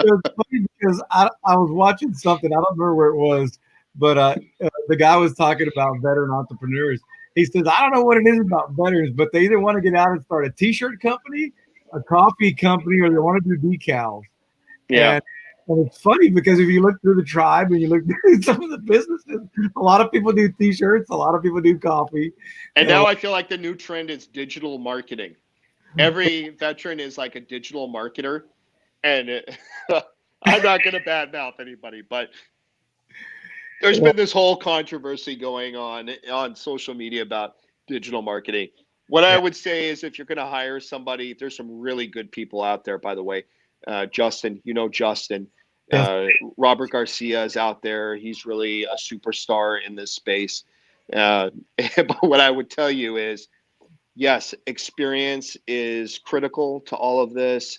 funny because I was watching something. I don't remember where it was, But the guy was talking about veteran entrepreneurs. He says, I don't know what it is about veterans, but they either want to get out and start a t-shirt company, a coffee company, or they want to do decals. Yeah. And it's funny because if you look through the tribe and you look through some of the businesses, a lot of people do t-shirts, a lot of people do coffee. And now I feel like the new trend is digital marketing. Every veteran is like a digital marketer, and I'm not going to badmouth anybody, but there's been this whole controversy going on social media about digital marketing. What I would say is, if you're going to hire somebody, there's some really good people out there. By the way, Justin, Justin, Yes. Robert Garcia is out there. He's really a superstar in this space. But what I would tell you is, yes, experience is critical to all of this.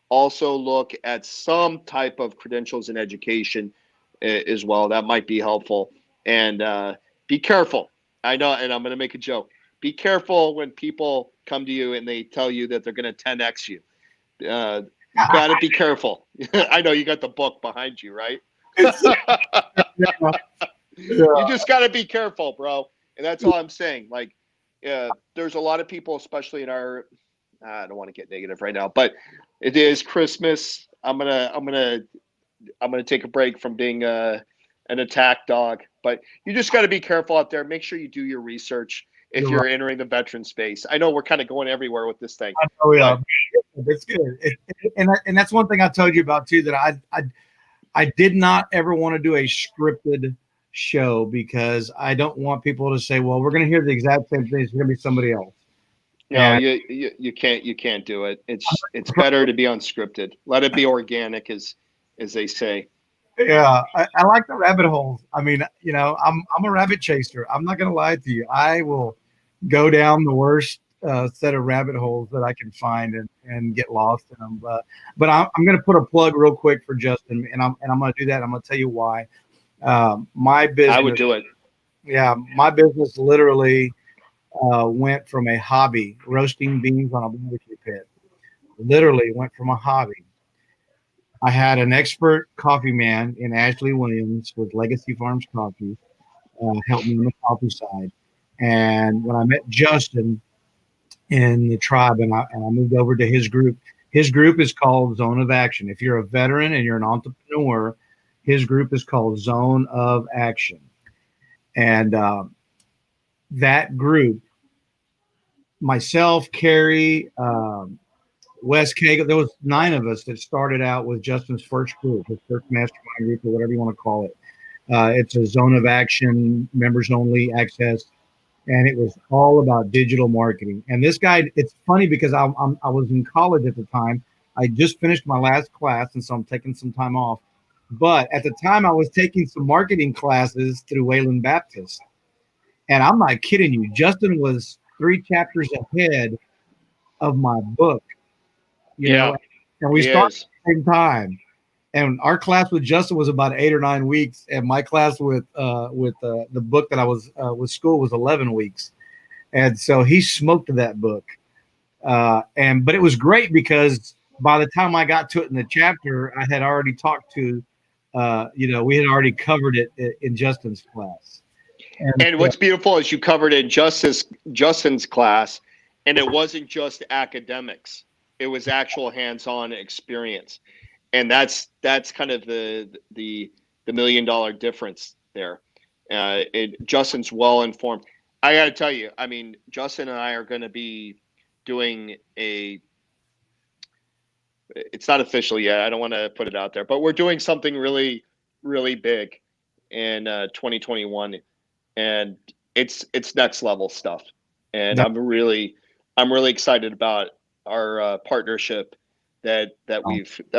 Also, look at some type of credentials in education as well. That might be helpful. And be careful. I know, and I'm going to make a joke. Be careful when people come to you and they tell you that they're going to 10x you. You got to be careful. I know you got the book behind you, right? Yeah. You just got to be careful, bro. And that's all I'm saying. Like, there's a lot of people, especially in our. I don't want to get negative right now, but it is Christmas. I'm gonna take a break from being an attack dog. But you just got to be careful out there. Make sure you do your research if you're entering the veteran space. I know we're kind of going everywhere with this thing. Oh yeah, it's good. And that's one thing I told you about too, that I did not ever want to do a scripted show because I don't want people to say, well, we're going to hear the exact same thing. It's going to be somebody else. No, you can't do it. It's better to be unscripted. Let it be organic, as they say. Yeah, I like the rabbit holes. I mean, I'm a rabbit chaser. I'm not going to lie to you. I will go down the worst set of rabbit holes that I can find and get lost in them. But I'm going to put a plug real quick for Justin, and I'm going to do that. I'm going to tell you why. My business. I would do it. Yeah, my business literally went from a hobby, roasting beans on a barbecue pit. Literally went from a hobby. I had an expert coffee man in Ashley Williams with Legacy Farms Coffee help me on the coffee side. And when I met Justin in the tribe and I moved over to his group is called Zone of Action. If you're a veteran and you're an entrepreneur, his group is called Zone of Action. And that group, myself, Carrie, Wes Cagle, there was 9 of us that started out with Justin's first group, his first mastermind group, or whatever you want to call it. It's a Zone of Action, members only access, and it was all about digital marketing. And this guy, it's funny because I was in college at the time. I just finished my last class, and so I'm taking some time off. But at the time, I was taking some marketing classes through Wayland Baptist. And I'm not kidding you. Justin was 3 chapters ahead of my book, and we started at the same time. And our class with Justin was about 8 or 9 weeks, and my class with the book that I was with school was 11 weeks. And so he smoked that book. But it was great because by the time I got to it in the chapter, I had already talked to, we had already covered it in Justin's class. And what's beautiful is you covered it in Justin's class, and it wasn't just academics; it was actual hands-on experience, and that's kind of the $1 million difference there. Justin's well informed. I got to tell you, I mean, Justin and I are going to be doing it's not official yet. I don't want to put it out there, but we're doing something really, really big in 2021. And it's next level stuff, and I'm really excited about our partnership that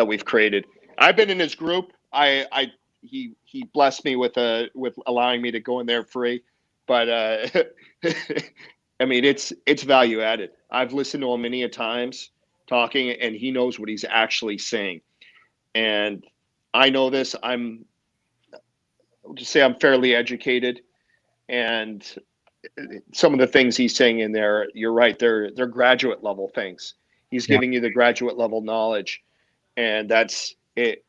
we've created. I've been in his group. He blessed me with allowing me to go in there free, but I mean it's value added. I've listened to him many a times talking, and he knows what he's actually saying, and I know this. I'll just say I'm fairly educated. And some of the things he's saying in there, you're right. They're graduate level things. He's giving you the graduate level knowledge, and that's it.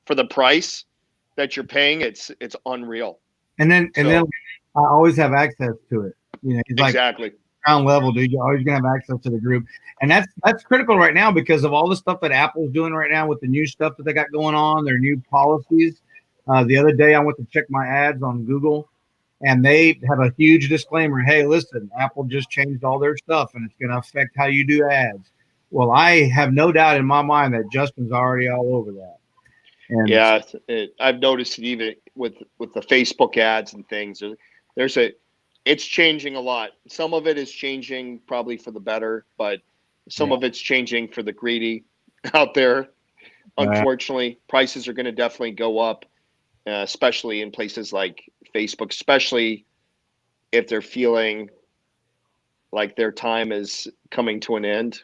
For the price that you're paying, it's unreal. And then So I always have access to it. He's like exactly. ground level, dude. You're always gonna have access to the group, and that's critical right now because of all the stuff that Apple's doing right now with the new stuff that they got going on, their new policies. The other day, I went to check my ads on Google, and they have a huge disclaimer. Hey, listen, Apple just changed all their stuff, and it's going to affect how you do ads. Well, I have no doubt in my mind that Justin's already all over that. And Yeah, I've noticed it even with the Facebook ads and things. It's changing a lot. Some of it is changing probably for the better, but some yeah, of it's changing for the greedy out there. uh, Unfortunately, prices are going to definitely go up, especially in places like Facebook, especially if they're feeling like their time is coming to an end.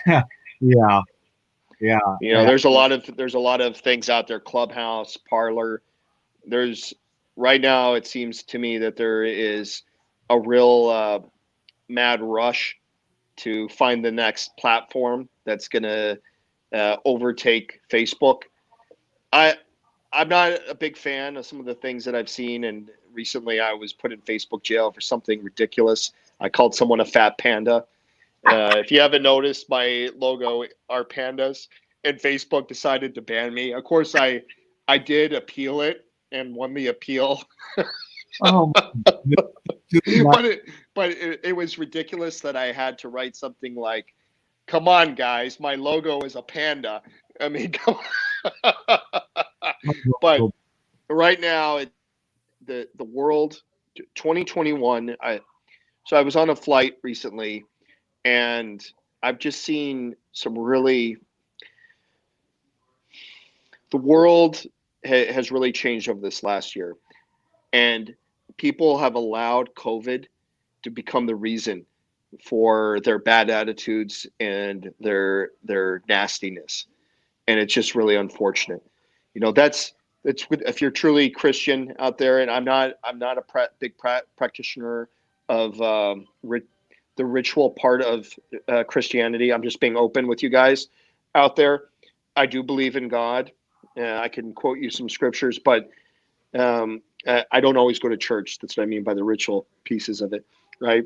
yeah, yeah, yeah, There's a lot of things out there. Clubhouse, Parlor. There's right now. It seems to me that there is a real mad rush to find the next platform that's going to overtake Facebook. I I'm not a big fan of some of the things that I've seen, and recently I was put in Facebook jail for something ridiculous. I called someone a fat panda. If you haven't noticed, my logo are pandas, and Facebook decided to ban me. Of course, I did appeal it and won the appeal, oh, my, but it was ridiculous that I had to write something like, "Come on, guys, my logo is a panda." I mean, come on. But right now, the world, 2021. I was on a flight recently, and I've just seen some really the world has really changed over this last year, and people have allowed COVID to become the reason for their bad attitudes and their nastiness, and it's just really unfortunate. That's if you're truly Christian out there, and I'm not a big practitioner of the ritual part of Christianity. I'm just being open with you guys out there. I do believe in God. I can quote you some scriptures, but I don't always go to church. That's what I mean by the ritual pieces of it, right?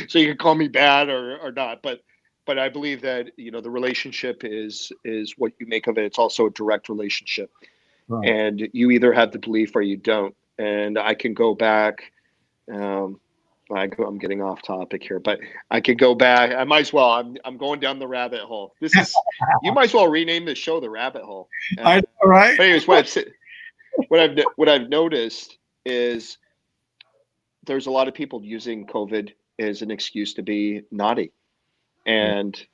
So you can call me bad or not, but I believe that the relationship is what you make of it. It's also a direct relationship, right. and you either have the belief or you don't. And I can go back. Um, I'm getting off topic here, but I could go back. I might as well. I'm going down the rabbit hole. You might as well rename the show the Rabbit Hole. I know, right? But anyways, what I've noticed is there's a lot of people using COVID as an excuse to be naughty, Yeah. and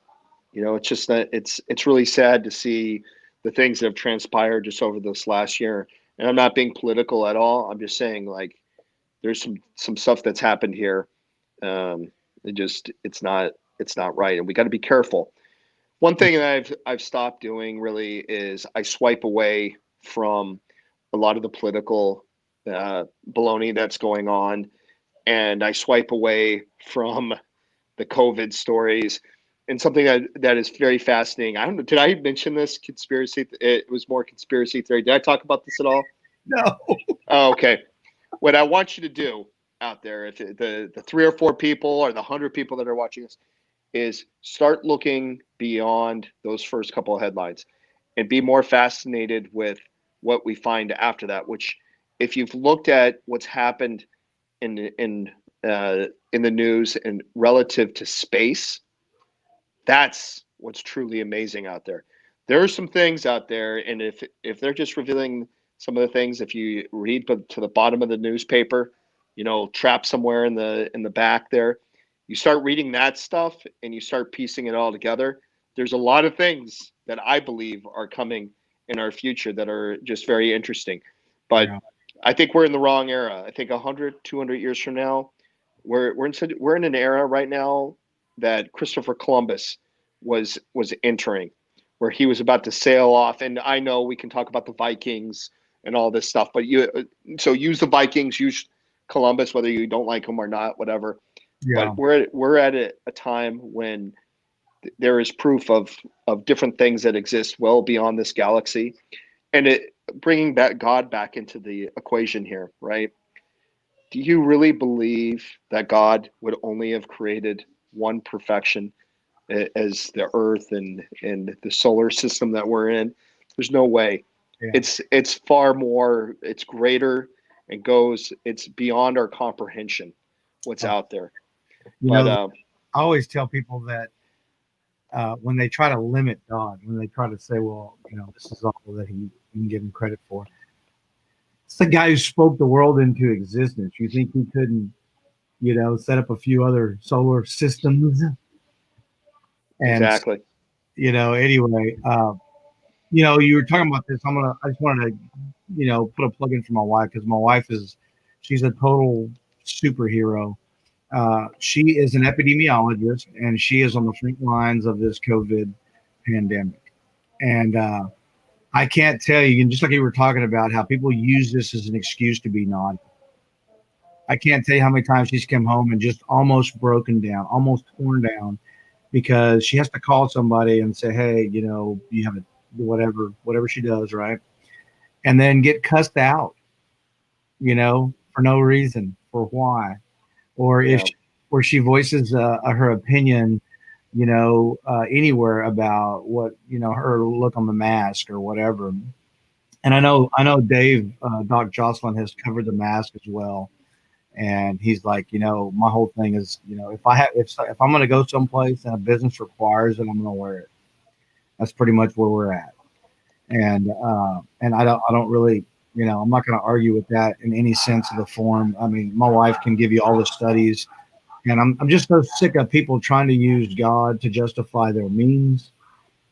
it's just that it's really sad to see the things that have transpired just over this last year. And I'm not being political at all. I'm just saying, like, there's some stuff that's happened here. It's not right, and we got to be careful. One thing that I've stopped doing really is I swipe away from a lot of the political baloney that's going on, and I swipe away from the COVID stories. And something that is very fascinating. I don't know. Did I mention this conspiracy? It was more conspiracy theory. Did I talk about this at all? No. Oh, okay. What I want you to do out there, if the 3 or 4 people or the 100 people that are watching this, is start looking beyond those first couple of headlines and be more fascinated with what we find after that. Which, if you've looked at what's happened in the news and relative to space, that's what's truly amazing out there. There are some things out there, and if they're just revealing some of the things, if you read to the bottom of the newspaper, trapped somewhere in the back there, you start reading that stuff and you start piecing it all together. There's a lot of things that I believe are coming in our future that are just very interesting. But Yeah. I think we're in the wrong era. I think 100, 200 years from now, we're in an era right now that Christopher Columbus was entering, where he was about to sail off. And I know we can talk about the Vikings and all this stuff, but so use the Vikings, use Columbus, whether you don't like them or not, whatever. Yeah. But we're at a time when there is proof of different things that exist well beyond this galaxy, and bringing back God back into the equation here, right? Do you really believe that God would only have created one perfection as the Earth and the solar system that we're in? There's no way. Yeah. It's far more. It's greater. It's beyond our comprehension. What's Oh, out there? you But know, I always tell people that when they try to limit God, when they try to say, well, this is all that he can give him credit for. It's the guy who spoke the world into existence. You think he couldn't, set up a few other solar systems? And, exactly. anyway, you were talking about this. I just wanted to, put a plug in for my wife because my wife she's a total superhero. She is an epidemiologist and she is on the front lines of this COVID pandemic. And I can't tell you, and just like you were talking about how people use this as an excuse to be naughty. I can't tell you how many times she's come home and just almost broken down, almost torn down because she has to call somebody and say, hey, you have a whatever she does, right? And then get cussed out, for no reason, for why. Or if Yeah. or she voices her opinion, anywhere about what, her look on the mask or whatever. And I know Dave, Doc Jocelyn has covered the mask as well. And he's like, my whole thing is, if I'm going to go someplace and a business requires it, I'm going to wear it. That's pretty much where we're at. And I don't really, I'm not going to argue with that in any sense of the form. I mean, my wife can give you all the studies, and I'm just so sick of people trying to use God to justify their means,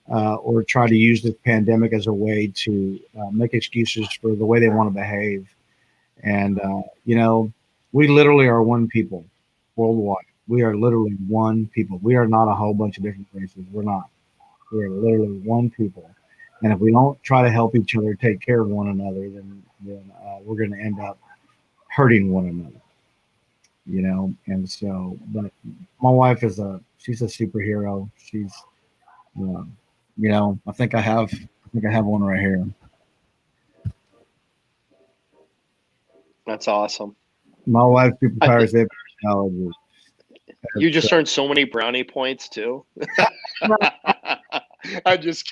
or try to use this pandemic as a way to make excuses for the way they want to behave. And we literally are one people worldwide. We are literally one people. We are not a whole bunch of different races. We're not. We are literally one people. And if we don't try to help each other take care of one another, then we're going to end up hurting one another. And so, but my wife she's a superhero. She's, uh, I think I have one right here. That's awesome. My wife's I superpower think is epidemiology. you just So, earned so many brownie points too. I just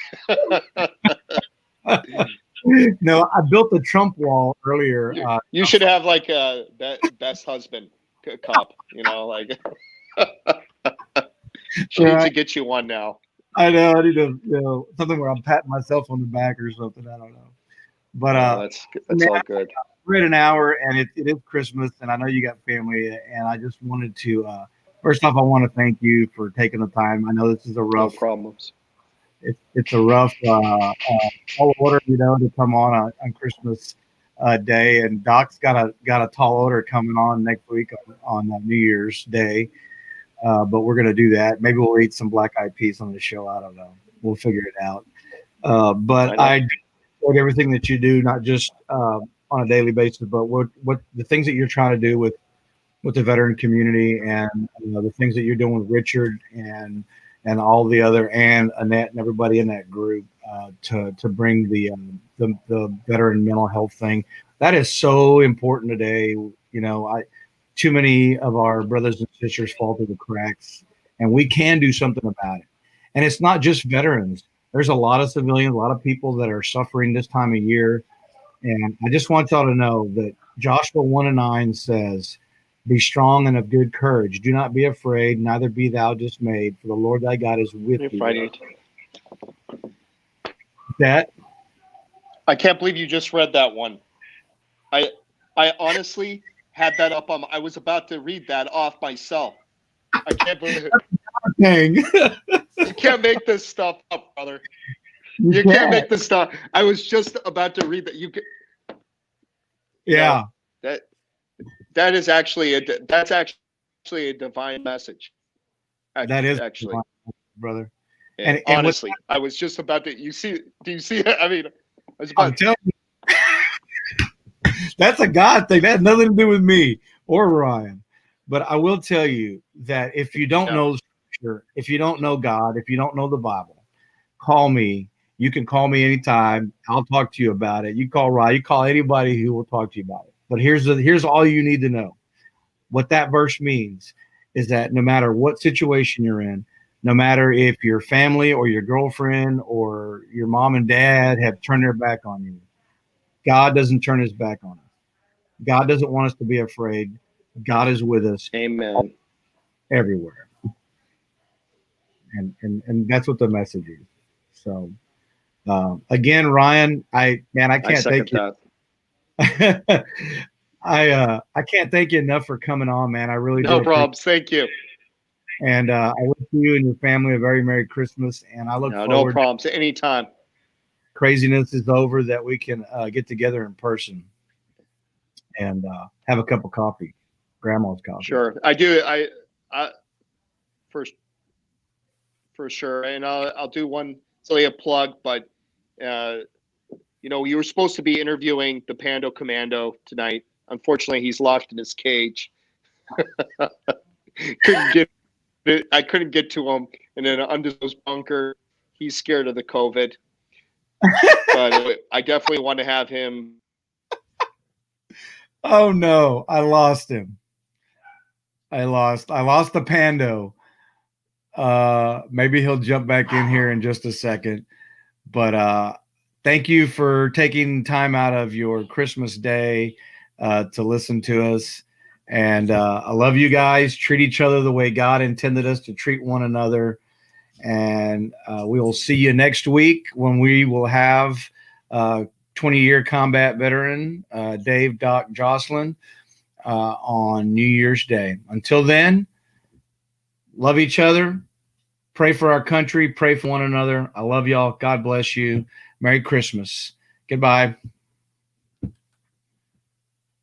no, I built the Trump wall earlier. you should have like a best husband cup. Like she needs to Right. get you one now. I know. I need to, something where I'm patting myself on the back or something. I don't know. But No, that's man, all good. we're at an hour, and it is Christmas, and I know you got family, and I just wanted to. First off, I want to thank you for taking the time. I know this is a No rough. problems. It's a rough tall order, to come on Christmas Day, and Doc's got a tall order coming on next week on New Year's Day. But we're gonna do that. Maybe we'll eat some black eyed peas on the show. I don't know. We'll figure it out. I But know. I enjoyed everything that you do, not just on a daily basis, but what the things that you're trying to do with the veteran community, and the things that you're doing with Richard and all the other, and Annette and everybody in that group, to bring the veteran mental health thing. That is so important today. Too many of our brothers and sisters fall through the cracks, and we can do something about it. And it's not just veterans. There's a lot of civilians, a lot of people that are suffering this time of year. And I just want y'all to know that Joshua 1:9 says, be strong and of good courage. Do not be afraid, neither be thou dismayed, for the Lord thy God is with You're thee. fighting. That I can't believe you just read that one. I honestly had that up on. I was about to read that off myself. I can't believe it. thing. You can't make this stuff up, brother. You Can't can. make this stuff. I was just about to read that. Yeah. That is actually that's actually a divine message. That is Actually, brother. and And what honestly, I was just about to. You see? Do you see it? I mean, I was I'm about. telling you, that's a God thing. That has nothing to do with me or Ryan. But I will tell you that if you don't Yeah. know Scripture, if you don't know God, if you don't know the Bible, call me You can call me anytime. I'll talk to you about it. You call Ryan. You call anybody who will talk to you about it. But here's all you need to know. What that verse means is that no matter what situation you're in, no matter if your family or your girlfriend or your mom and dad have turned their back on you, God doesn't turn his back on us. God doesn't want us to be afraid. God is with us Amen. everywhere. And that's what the message is. So again, Ryan, I I can't second thank you. that. I can't thank you enough for coming on, man. I really do No appreciate problems. Thank you. it. And I wish you and your family a very Merry Christmas. And I look No forward, problems. Anytime. craziness is over, that we can get together in person and have a cup of coffee, grandma's coffee. Sure. I do. I for for sure. And I'll do one silly a plug, but uh, you were supposed to be interviewing the Pando Commando tonight. Unfortunately, he's locked in his cage. couldn't get it. I couldn't get to him in an undisclosed bunker. He's scared of the COVID, but I definitely want to have him. Oh no, I lost him. I lost the Pando. Maybe he'll jump back in here in just a second. But thank you for taking time out of your Christmas day to listen to us. And I love you guys. Treat each other the way God intended us to treat one another. And we will see you next week when we will have 20-year combat veteran Dave Doc Jocelyn on New Year's Day. Until then, love each other. Pray for our country. Pray for one another. I love y'all. God bless you. Merry Christmas. Goodbye.